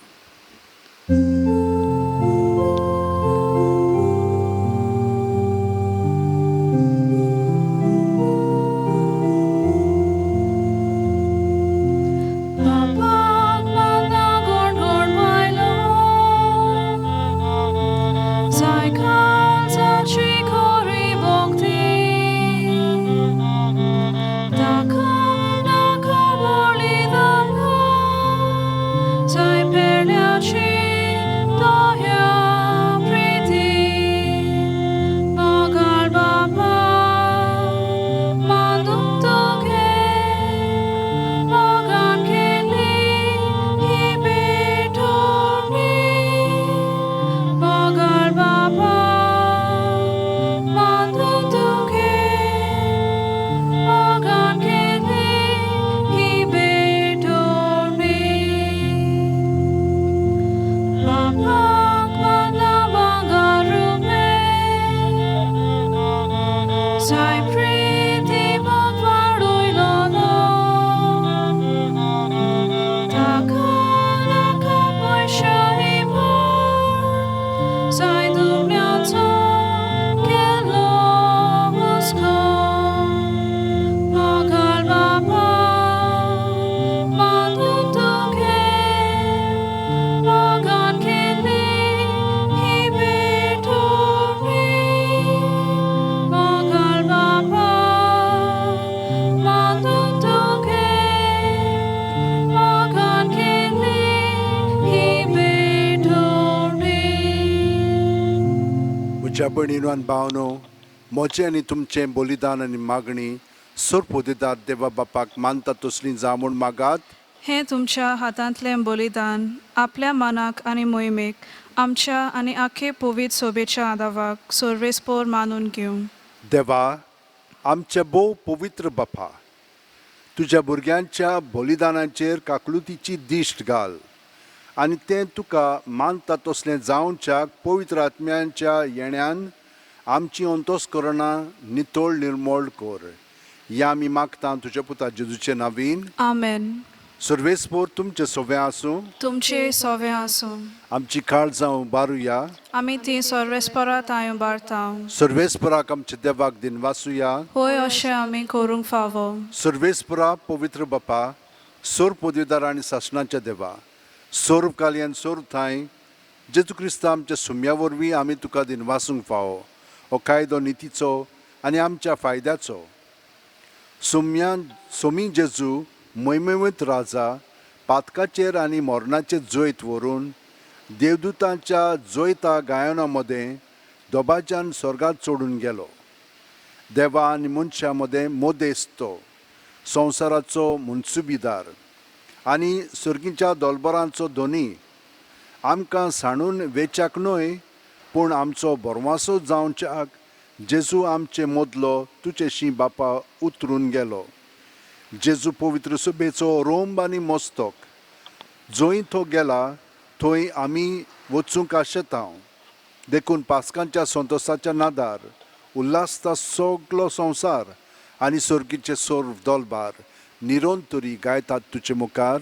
म्हज्या भयणीनो आनी भावनो, म्हजें आनी तुमचें बलिदान आनी मागणी सोरपोदेदार देवा बापाक मानता तसलीं जा म्हूण मागात. हें तुमच्या हातांतलें बलिदान आपल्या मनाक आनी मोहिमेक आमच्या आनी आख्खे पवित्र सोबेच्या आदावाक सर्वेस्पोर मानून घेवं. देवा, आमच्या भोव पवित्र बापा, तुज्या भुरग्यांच्या बलिदानाचेर काकलुतीची दिश्ट घाल आनी तें तुका मानता तसलें जावच्याक पवित्र आत्म्यांच्या येण्यान आमची अंतस्करणां नितळ निर्मळ कर. या आमी मागता तुज्या पुता जेजूचे नांवीन. आमेन. सर्वेस्पोर तुमचे सोवे आसूं. तुमचे सोवे आसूं. आमची काळजां उबारुया. आमी ती सर्वेस्परांत उबारता. सर्वेस्पराक आमच्या देवाक दिनवासुया. होय अशें आमी करूंक फावो. सर्वेस्परा पवित्र बापा, सोर पदवीदार आनी शासनाच्या देवा, सोर कालयान सोर थाय जेजू क्रिस्ता आमच्या सुम्या वरवीं आमी तुका दिनवासूंक फावो. हो कायदो नितीचो आनी आमच्या फायद्याचो. सोमी जेजू मोहिमेंत राजा पातकाचेर आनी मोरणाचे जैत व्हरून देवदूतांच्या जैता गायना मदें दोबाज्यान स्वर्गांत चडून गेलो. देवा आनी मनशां मदें मोदेस्तो, संवसाराचो मुन्सुबीदार आनी सर्गीच्या दोलबरांचो धोनी, आमकां सांडून वेचाक न्हय पूण आमचो बोरवासो जावच्याक जेजू आमचे मोदलो तुजेशी बापा उतरून गेलो. जेजू पवित्र सुबेचो रोंब आनी मस्तक जंय तो गेला थंय आमी वचूंक आशेता देखून पास्कांच्या संतोसाच्या नादार उल्हासता सगलो संवसार आनी सर्गीचे सोर दोलबार निरोंतरी गायतात तुजे मुखार.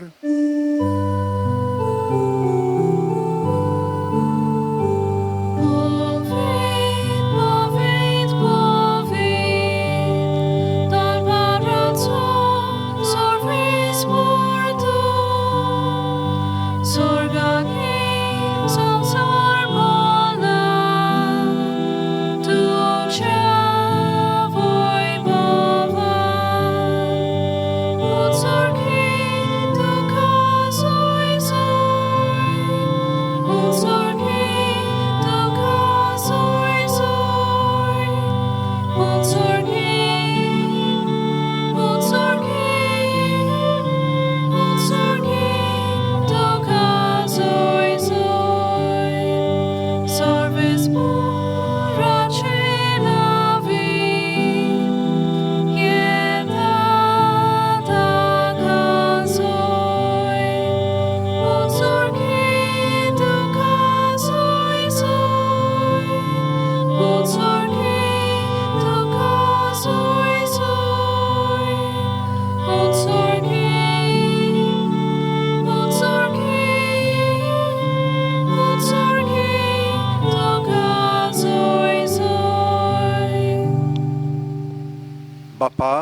बापा,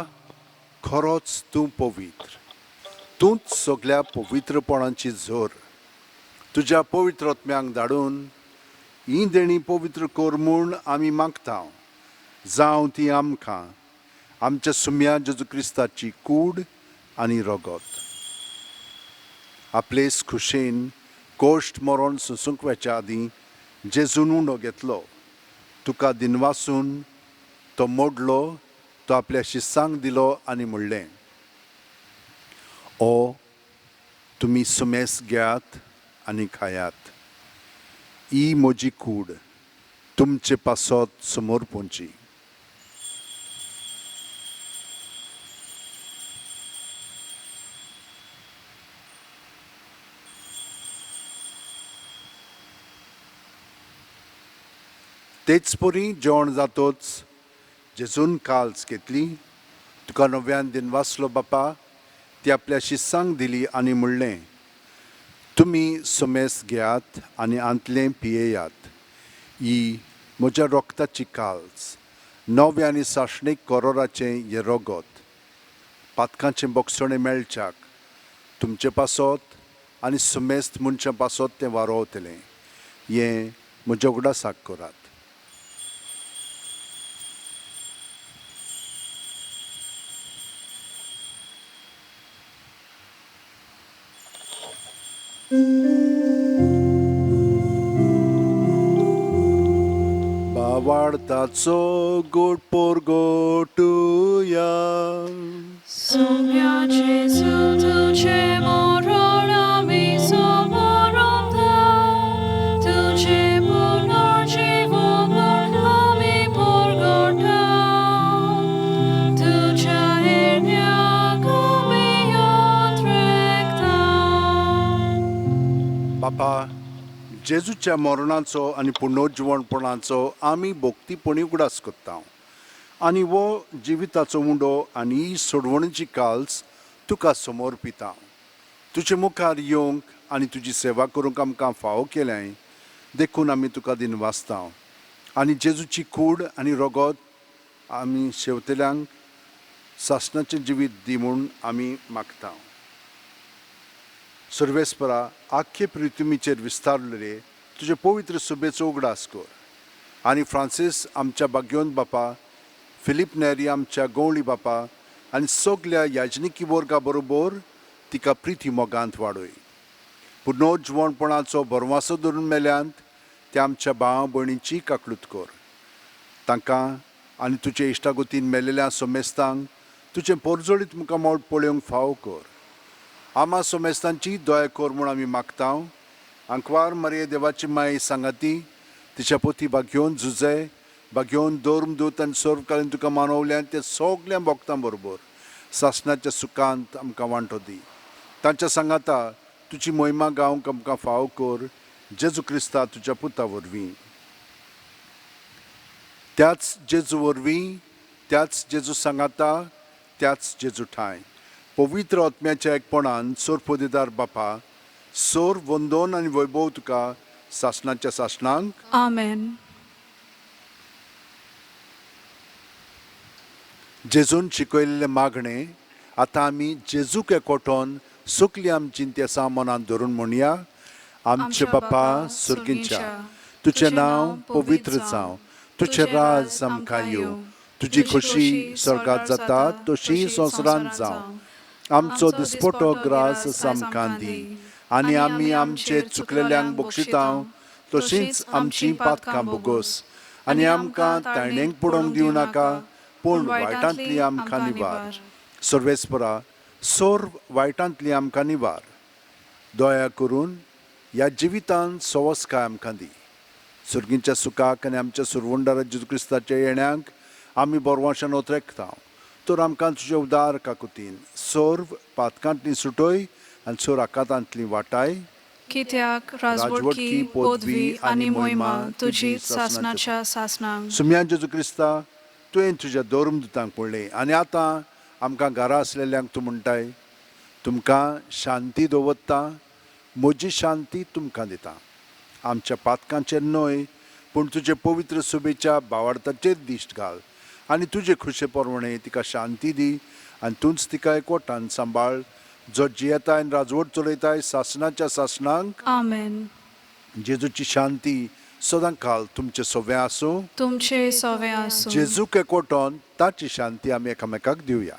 खरोच तूं पवित्र, तूंच सगळ्या पवित्रपणाची झोर. तुज्या पवित्र आत्म्यांक धाडून ही देणी पवित्र कर म्हूण आमी मागता. जावं ती आमकां आमच्या सुम्या जेजू क्रिस्ताची कूड आनी रगत. आपलेच खुशेन गोश्ट मरण सुसूंक वच्या आदीं जेजून उंडो घेतलो. तुका दिनवासून तो मोडलो, तो आपल्या शिस्सांक दिलो आनी म्हणलें, ओ तुमी सुमेस घेयात आनी खायात. ही म्हजी कूड तुमचे पासत समोर पोंची. तेच परी जेवण जातोच जेजून काल्स घेतली. तुका नव्यान दिनवासलो बापा, ती आपल्या शिस्सांक दिली आनी म्हणलें, तुमी सुमेस घेयात आनी आंतलें पियेयात. ही म्हज्या रोगताची काल्स, नवे आनी साशणीक करोराचें हें रगत. पातकांचें बोगसणें मेळच्याक तुमचे पासत आनी सुमेस्त मनशां पासत तें वारोवतलें. हें म्हज्या उगडासाक करात. बावार्ताचो गोड पोरगोटुया. Soumia Jesu tuce moron ami somorom dał, tuce ponor żywonor ami porgotał, tucia herniago mi odrektał. बापा, जेजूच्या मरणाचो आनी पुनर्जीवणपणाचो आमी भोक्तीपणी उगडास करता. आनी वो जिविताचो उंडो आनी ही सोडवणेची काल्स तुका समोर पिता. तुजे मुखार येवंक आनी तुजी सेवा करूंक आमकां फावो केलें देखून आमी तुका दिनवासता. आनी जेजूची कूड आनी रगत आमी शेवतेल्यांक सासणाचें जिवीत दी म्हूण आमी मागता. सर्वेस्परा, आख्खे पृथ्वीचेर विस्तारलेले तुजे पवित्र सुबेचो उगडास कर. आनी फ्रांसीस आमच्या भाग्योन बापा, फिलीप नेरी आमच्या गवळी बापा आनी सगल्या याजनिकी वर्गा बरोबर तिका प्रिती मोगांत वाडय. पुनर्जीवणपणाचो भरवासो धरून मेल्यांत त्या आमच्या भावा भयणीची काकलूत कर. तांकां आनी तुजे इश्टागोतीन मेलेल्या सोमेस्तांक तुजें पोरजोळीत मुखार मोड पळोवंक फावो कर. आमा सोमेस्तांची दया कर म्हूण आमी मागता. आंकवार मारये देवाची माय सांगाती, तिच्या पोती भाग्योन झुजे, भाग्योन दोर्म दूत आनी सर्वकालीन तुका मानवल्यान ते सगल्या भक्तां बरोबर सासणाच्या सुखांत आमकां वांटो दी. तांच्या सांगाता तुजी मोहिमा गावंक आमकां फाव कर, जेजू क्रिस्ता तुज्या पुता वरवीं. त्याच जेजू वरवीं, त्याच जेजू सांगाता, त्याच जेजू ठाय पवित्र आत्म्याच्या एकपणान सोर पोदेदार बापा, सोर वंदन आनी वैभव तुका सासणाच्या सासणांक. आमेन. जेजून शिकयलेले मागणे आतां आमी जेजूक एकवटोन सुकली आमची इंतेसां मनान धरून म्हणया. आमचे बापा सुर्गींच्या, तुजें नांव पवित्र जावं, तुजें राज आमकां येवं, तुजी खुशी स्वर्गांत जाता तशी संवसारांत जावं. आमचो दिसपटो ग्रास आमकां दी, आनी आमी आमचे चुकलेल्यांक बक्षितांव तशींच आमची पातकां बोगोस, आनी आमकां तायणेक पडोवंक दिवं नाका, पूण वायटांतली आमकां निवार. सर्वेस्परा, सोर वायटांतली आमकां निवार. दया करून ह्या जिवितांत सवस्काय आमकां दी. सुर्गींच्या सुखाक आनी आमच्या सुरवंडारा जेजू क्रिस्ताच्या येण्याक आमी बोरवांशान ओतरेकता. तर आमकां तुजे उदार काकुतीन सोर पातकांतली सुटय आनी सोर आकांतांतली वाटाय. कित्याक राजवटकी, पदवी आनी मोहिमा तुजी सासणाच्या सासणांक. सुम्या जेजू क्रिस्ता, तुवें तुज्या दोरमदुतांक पडले आनी आतां आमकां घरा आसलेल्यांक तूं म्हणटाय, तुमकां शांती दवरता, म्हजी शांती तुमकां दिता. आमच्या पातकांचेर न्हय, पूण तुजे पवित्र सुबेच्या भावार्थाचेर दिश्ट घाल, आनी तुजे खुशे परवणे तिका शांती दी, आनी तूंच तिका एकवटान सांबाळ, जो जियेताय आनी राजवट चलयताय सासणाच्या सासणांक. आमेन. जेजूची शांती सदां काल तुमचे सोवे आसूं. तुमचे सोवे आसूं. जेजूक एकवटोन ताची शांती आमी एकामेकाक दिवया.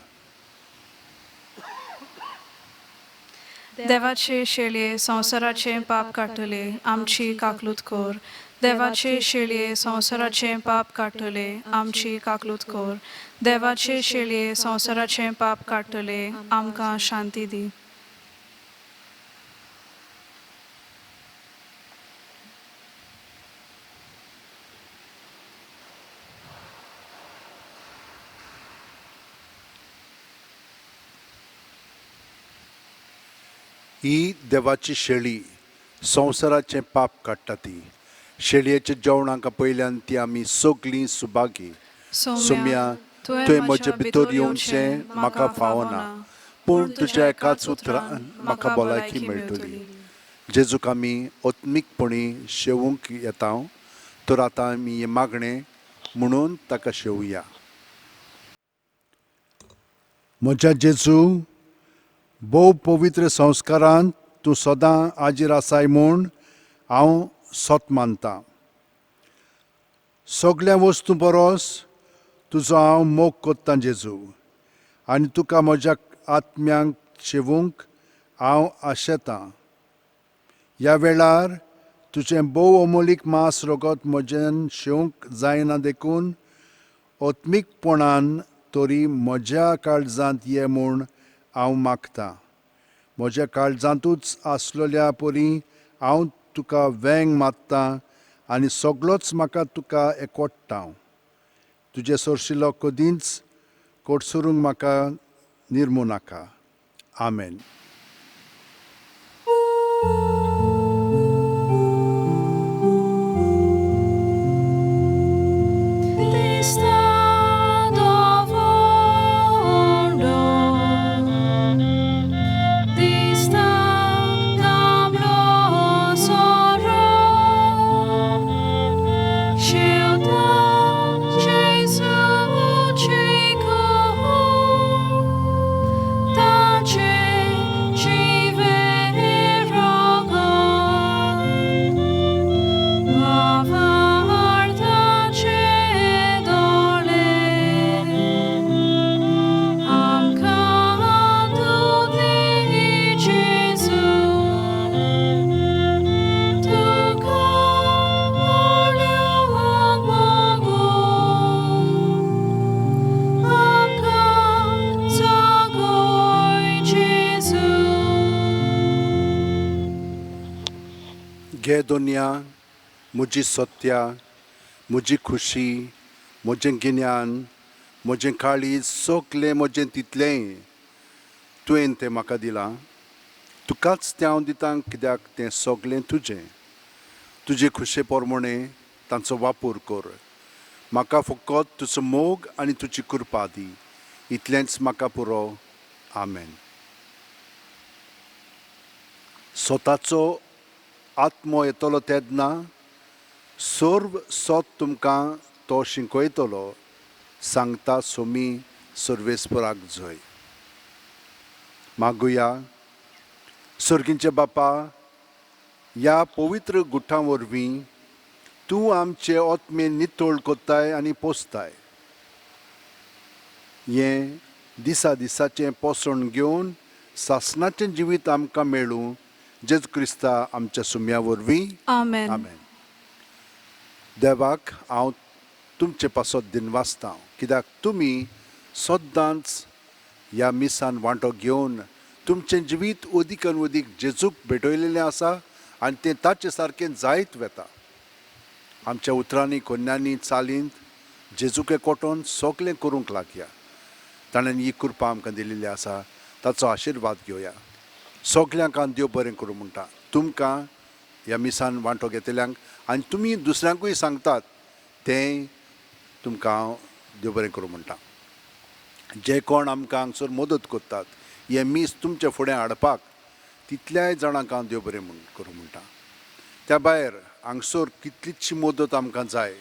देवाचे शेळये संवसाराचे पाप काडटले, आमची काकलूत कोर. देवाचे शेळये संवसाराचे पाप काडटले, आमची काकलूत कोर. देवाचे शेळये संवसाराचे पाप काडटले, आमकां शांती दी. ही देवाची शेळी संवसाराचें पाप काडटा ती. शेळयेच्या जेवणाक पयल्यान ती आमी सगलीं सुभागी. सुम्या, तुवें म्हजे भितर येवचें म्हाका फावना, पूण तुज्या एकाच उतरान म्हाका भलायकी मेळटली. जेजूक आमी ओत्मीकपणी शेवूंक येता, तर आतां आमी हे मागणें म्हणून ताका शेवया. म्हज्या जेजू, भोव पवित्र संस्कारांत तूं सदां हाजीर आसाय म्हूण हांव सोत मानतां. सगळ्या वस्तू परस तुजो हांव मोग कोत्तां जेजू, आनी तुका म्हज्या आत्म्यांक शेवूंक हांव आशेतां. ह्या वेळार तुजें भोव अमोलीक मांस रगत म्हज्यान शेवंक जायना देखून ओत्मीकपणान तरी म्हज्या काळजांत ये म्हूण हांव मागतां. म्हज्या काळजांतूच आसलेल्या परी हांव तुका वेंग मात्तां आनी सगळोच म्हाका तुका एकवटता. तुजे सोरशिल्लो कदींच कोडसरूंक म्हाका निर्मू नाका. आमेन. घे दुनिया म्हजी सत्या, म्हजी खुशी, म्हजें गिन्यान, म्हजें काळीज सोकलें म्हजें तितलें तुवें तें म्हाका दिलां. तुकाच तें हांव दितां कित्याक तें सोगलें तुजें. तुजे खुशे पोरमोणे तांचो वापर कर. म्हाका फकत तुजो मोग आनी तुजी कृपा दी. इतलेंच म्हाका पुरो. आमेन. स्वताचो आत्मो येतलो तेन्ना सर्व सोत तुमकां तो शिकयतलो, सांगता सोमी सर्वेस्पराक जय. मागुया. सर्गींचे बापा, ह्या पवित्र गुठां वरवीं तूं आमचे ओतमे नितळ कोत्ताय आनी पोसताय. हें दिसा दिसाचें पोसण घेवन सासणाचें जिवीत आमकां मेळूं जेजू क्रिस्ता आमच्या सुम्या वरवीं. आमेन. आमेन. देवाक हांव तुमचे पासत दिन वाचतां कित्याक तुमी सदांच ह्या मिसान वांटो घेवन तुमचें जिवीत अदीकान अदीक जेजूक भेटयलेलें आसा आनी तें ताचे सारकें जायत वेता. आमच्या उतरांनी कोन्यांनी चालींत जेजूके कोटोन सोगलें करूंक लागया. ताणें ही कृपा आमकां दिलेली आसा, ताचो आशिर्वाद घेवया. सोगल्यांक हांव देव बरें करूं म्हणटा. तुमकां ह्या मिसान वांटो घेतल्यांक आनी तुमी दुसऱ्यांकूय सांगतात तें तुमकां हांव देव बरें करूं म्हणटा. जे कोण आमकां हांगसर मदत करतात हें मीस तुमचे फुडें हाडपाक तितल्याय जाणांक हांव देव बरें करूं म्हणटा. त्या भायर हांगसर कितलीशी मदत आमकां जाय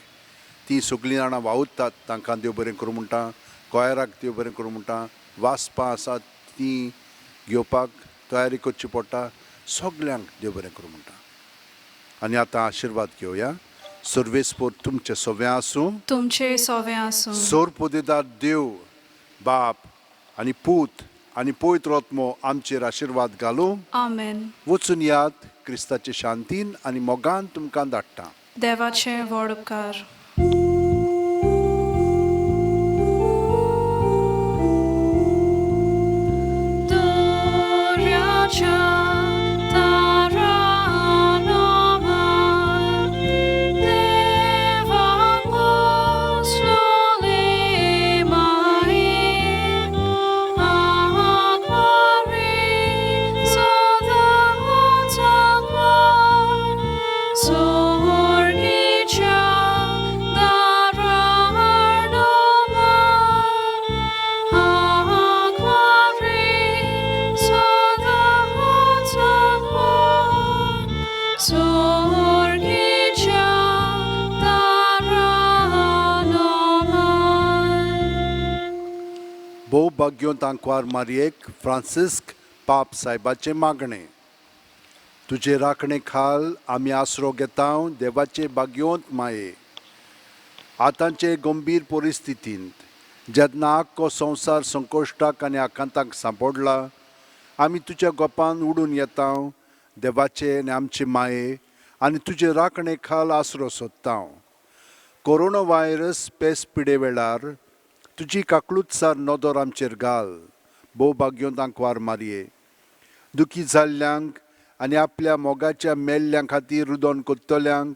ती सगळीं जाणां वावुरतात तांकां देव बरें करूं म्हणटा. गोंयराक देव बरें करूं म्हणटा. वाचपां आसात तीं घेवपाक तयारी करची पडटा. सगल्यांक देव बरें करूं म्हणटा. आनी आतां आशिर्वाद घेवया. सर्वेस्पर तुमचे सोवें आसूं. तुमचे सोवें आसूं. सोर पोदेदार देव बाप आनी पूत आनी पवित्र आत्मो आमचेर आशिर्वाद घालूं. आमेन. वचून यात क्रिस्ताचे शांतीन आनी मोगान तुमकां धाडटा. देवाचे व्हड उपकार. भोव भाग्योंत आंकवार मारयेक फ्रांसिस्क पाप सायबाचें मागणें. तुजे राखणे खाल आमी आसरो घेतां देवाचे भाग्योंत माये. आतांचे गंभीर परिस्थितींत जेन्ना आख्खो संवसार संकोश्टाक आनी आकांताक सांपडला आमी तुज्या गोपान उडून येता देवाचे आनी आमचे माये आनी तुजे राखणे खाल आसरो सोदता. कोरोना व्हायरस पेस पिडे वेळार तुजी काकळूतसार नदर आमचेर घाल. भोव भाग्योंत आंकवार मारये. दुखी जाल्ल्यांक आनी आपल्या मोगाच्या मेल्ल्यां खातीर रुदन कोत्तल्यांक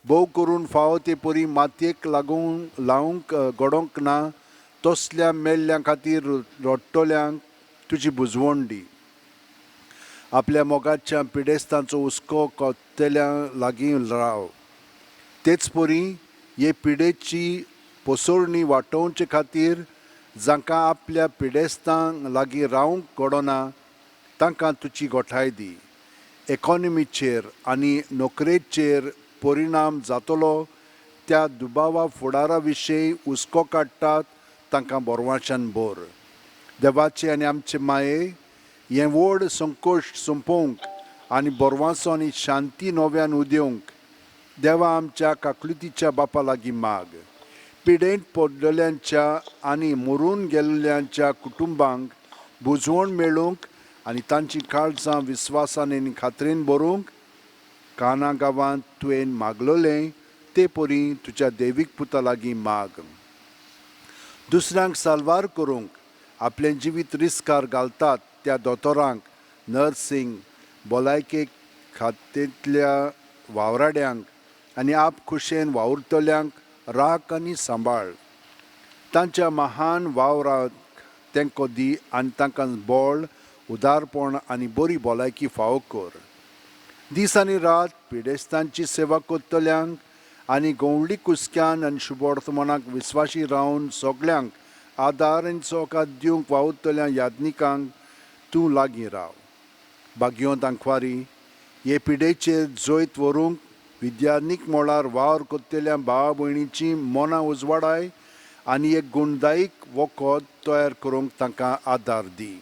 भोव करून फावो ते परी मातयेक लावूंक घडोवंक ना तसल्या मेल्ल्यां खातीर रडटल्यांक तुजी बुजवण दी. आपल्या मोगाच्या पिडेस्तांचो हुस्को कोत्तेल्यां लागीं राव. तेच परी हे पिडेची पोसोळणी वांटोवचे खातीर जांकां आपल्या पिडेस्तांक लागीं रावंक घडोना तांकां तुजी गोठाय दी. इकॉनॉमीचेर आनी नोकरेचेर परिणाम जातलो त्या दुबावा फुडारा विशीं हुस्को काडटात तांकां बोरवांच्यान बोर. देवाचे आनी आमचे माये हें व्हड संकोश्ट सोंपोवंक आनी बोरवांचो आनी शांती नव्यान उदेवंक देवा आमच्या काकलुतीच्या बापा लागीं माग. पिडेंत पडलेल्यांच्या आनी मरून गेल्ल्यांच्या कुटुंबांक बुजवण मेळूंक आनी तांची काळजां विस्वासान आनी खात्रेन भरूंक काना गांवांत तुवें मागलोलें ते परी तुज्या देवीक पुता लागीं माग. दुसऱ्यांक साल्वार करूंक आपलें जिवीत रिस्कार घालतात त्या दोतोरांक, नर्सींक, भलायके खात्यांतल्या वावराड्यांक आनी आप खुशेन वावुरतल्यांक राख आनी सांबाळ. तांच्या महान वावराक तेंको दी आनी तांकां बळ उदारपण आनी बरी भलायकी फावो कर. दीस आनी रात पिडेस्तांची सेवा कोत्तल्यांक आनी गवंडली कुसक्यान आनी शुभवर्तमानाक विस्वाशी रावन सगळ्यांक आदार आनी सवकात दिवंक वावुरतल्या याज्ञिकांक तूं लागीं राव. भाग्योंत आंखवारी हे पिडेचेर जैत व्हरूंक विद्यार्थीक मोळार वावर कोत्तेल्या भावा भयणींची मनां उजवाडाय आनी एक गुणदायीक वखद तयार करूंक तांकां आदार दी.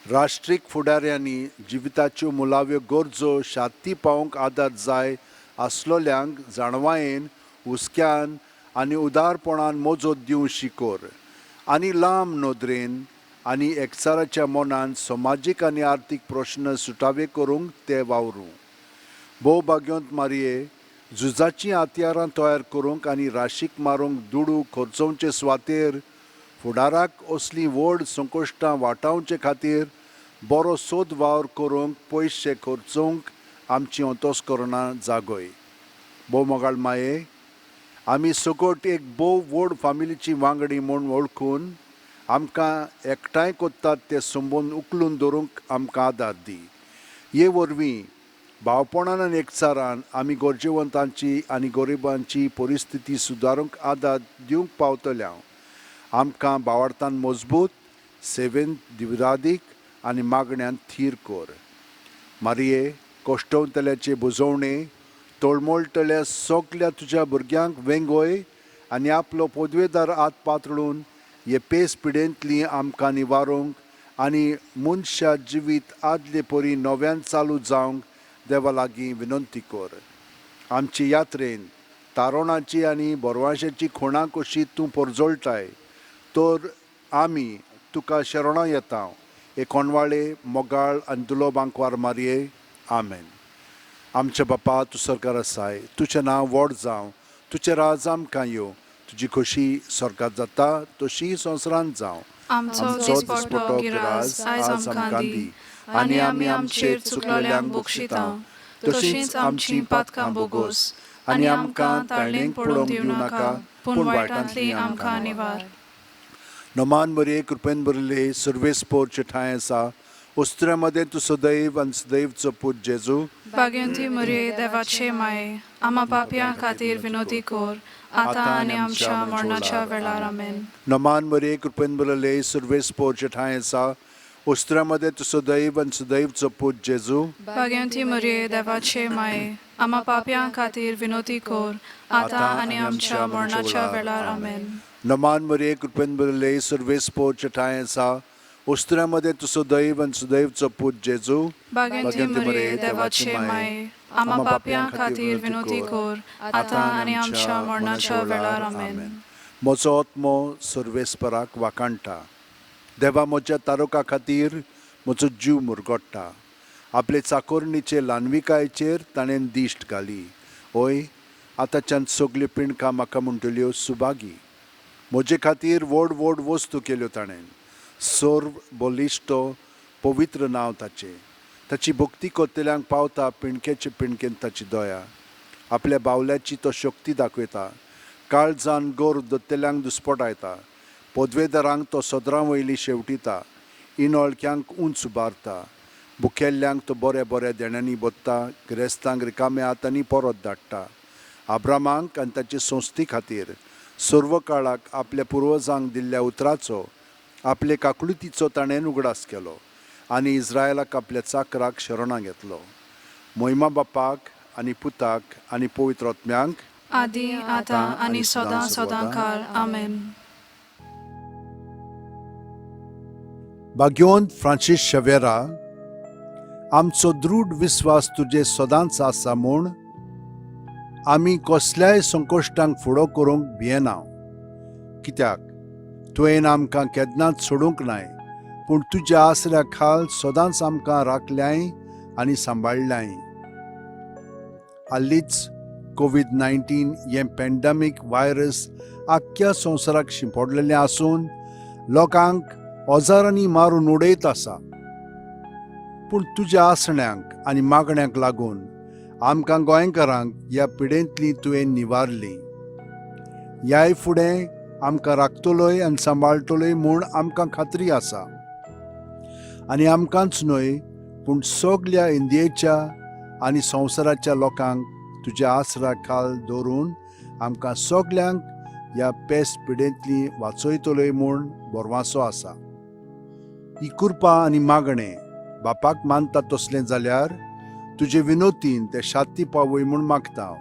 राष्ट्रीक फुडाऱ्यांनी जिविताच्यो मुलाव्यो गरजो शांती पावोवंक आदार जाय आसलोल्यांक जाणवायेन हुस्क्यान आनी उदारपणान मोजत दिवंक शिकोर आनी लांब नदरेन आनी एकचाराच्या मनान समाजीक आनी आर्थीक प्रश्न सुटावे करूंक ते वावरूं. भोव भाग्योंत मारये झुजाचीं हातयारां तयार करूंक आनी राशीक मारूंक दुडू खर्चोवचे सुवातेर फुडाराक असलीं व्हड संकश्टां वाटावचे खातीर बरो सोद वावर करूंक पयशे खर्चोवंक आमची अंतस्करणां जागोय. भोव मोगाळ माये, आमी सकट एक भोव व्हड फामिलीची वांगडी म्हूण वळखून आमकां एकठांय कोत्तात ते संबंद उखलून दवरूंक आमकां आदार दी. हे वरवीं भावपणान आनी एकचारान आमी गरजेवंतांची आनी गरिबांची परिस्थिती सुदारूंक आदार दिवंक पावतल्या आमकां भावार्थान मजबूत, सेवेंत दिवरादीक आनी मागण्यांत थीर कर. मारये, कोश्टवंतल्याचे बुजवणे तळमळटल्या सगल्या तुज्या भुरग्यांक वेंगोय आनी आपलो पदवेदार हात पातळून हे पेस पिडेंतली आमकां निवारूंक आनी मनशा जिवीत आदले परी नव्यान चालू जावंक देवा लागीं विनंती कर. आमचे यात्रेन तारुणाची आनी बोरवाशाची खुणां कशी तूं परजळटाय तर आमी तुका शरणां येता. हे कोणवाळे मोगाळ आनी दुलोब आंकवार मारये. आमेन. आमचे बापा तूं सरकार आसाय, तुजें नांव व्हड जावं, तुजें राज आमकां येवं, तुजी खोशी स्वर्गांत जाता तशी संवसारांत जावं. आमचो दिसपट्टो गिरास आयज आमकां दी आनी आमी आमचेर चुकलोल्यांक बक्षिता तशींच आमचीं पातकां बोगोस आनी आमकां ताळणेक पडोवंक दिवं नाका पूण वायटांतली आमकां निवार. नमान मरे कृपेन भरले सर्वेस्पोरचे ठांय आसा उस्त्र्यामध्ये तूं सदैव आनी सदैवचो पूत जेजू. भाग्यवंती मरिये देवाचे माये, आम्हा पापयां खातीर विनोदी कर आतां आनी आमच्या मरणाच्या वेळार. आमेन. नमान मरे कृपेन भरले सर्वेस्पोरचे ठांय आसा उस्त्र्यामध्ये तूं सदैव आनी सदैवचो पूत जेजू. भाग्यवंती मरिये देवाचे माये, आम्हा पापयां खातीर विनोदी कर आतां आनी आमच्या मरणाच्या वेळार. आमेन. नमान मरे कृपेन भरले सर्वेस्पोरचे ठांय आसा उस्त्र्यामध्ये तूं सदैव आनी सदैवचो पूत जेजू. भाग्यवंती मरिये देवाचे माये, आम्हा पापयां खातीर विनोदी कर आतां आनी आमच्या मरणाच्या वेळार. आमेन. म्हजो आत्मो सर्वेस्पराक वाकाणटा. देवा म्हज्या तारुका खातीर म्हजो जीव मुरगोडटा. आपले चाकोरणीचे ल्हानविकायेचेर ताणें दिश्ट घाली. ओय, आतांच्यान सगल्यो पिणकां म्हाका म्हणटल्यो सुभागी. म्हजे खातीर व्हड व्हड वस्तू केल्यो ताणें. सर्व बलिश्टो पवित्र नांव ताचें. ताची भक्ती कोत्तेल्यांक पावता पिणकेचे पिणकेन ताची दया. आपल्या बावल्याची तो शक्ती दाखयता. काळजान गोर दोत्तेल्यांक दुस्पटायता. पदवेदारांक तो सदरां वयली शेवटिता. इनोळक्यांक उंच उबारता. भुकेल्ल्यांक तो बऱ्या बऱ्या देण्यांनी बोत्ता. गिरेस्तांक रिकाम्या हातांनी परत धाडटा. आब्रामांक आनी ताचे संस्थी खातीर सर्व काळाक आपल्या पुर्वजांक दिल्ल्या उतराचो आपले काकुळतीचो ताणें उगडास केलो आनी इस्रायलाक आपल्या चाकराक शरणां घेतलो. मोहिमा बापाक आनी पुताक आनी पवित्र आत्म्यांक आदी आतां आनी सदां सदां काळ. आमेन. भाग्यवंत फ्रांसीस शेवेरा, आमचो दृढ विस्वास तुजे सदांच आसा म्हूण आमी कसल्याय संकश्टांक फुडो करूंक भियेना. कित्याक तुवें आमकां केन्नाच सोडूंक नाय पूण तुज्या आसऱ्या खाल सदांच आमकां राखल्याय आनी सांबाळल्याय. हालींच कोविड-19 हें पॅन्डेमीक वायरस आख्ख्या संवसाराक शिंपडलेलें आसून लोकांक ओजारांनी मारून उडयत आसा. पूण तुज्या आसण्यांक आनी मागण्यांक लागून आमकां गोंयकारांक ह्या पिडेंतली तुवें निवारली. ह्याय फुडें आमकां राखतलोय आनी सांबाळटलोय म्हूण आमकां खात्री आसा. आनी आमकांच न्हय पूण सगल्या इंडियेच्या आनी संवसाराच्या लोकांक तुज्या आसरा खाल दवरून आमकां सगल्यांक ह्या पेस्त पिडेंतली वाचयतलोय म्हूण बोरवांसो आसा. ही कृपा आनी मागणें बापाक मानता तसलें जाल्यार तुजे विनोतीन ते शांती पावय म्हूण मागता हांव.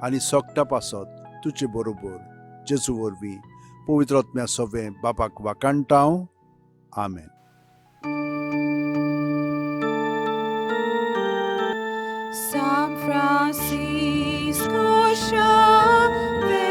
आनी सोगटा पासत तुजे बरोबर जेजू वरवीं पवित्र आत्म्या सोबे बापाक वाकाणटा हांव. आमेन. San Francisco Xavier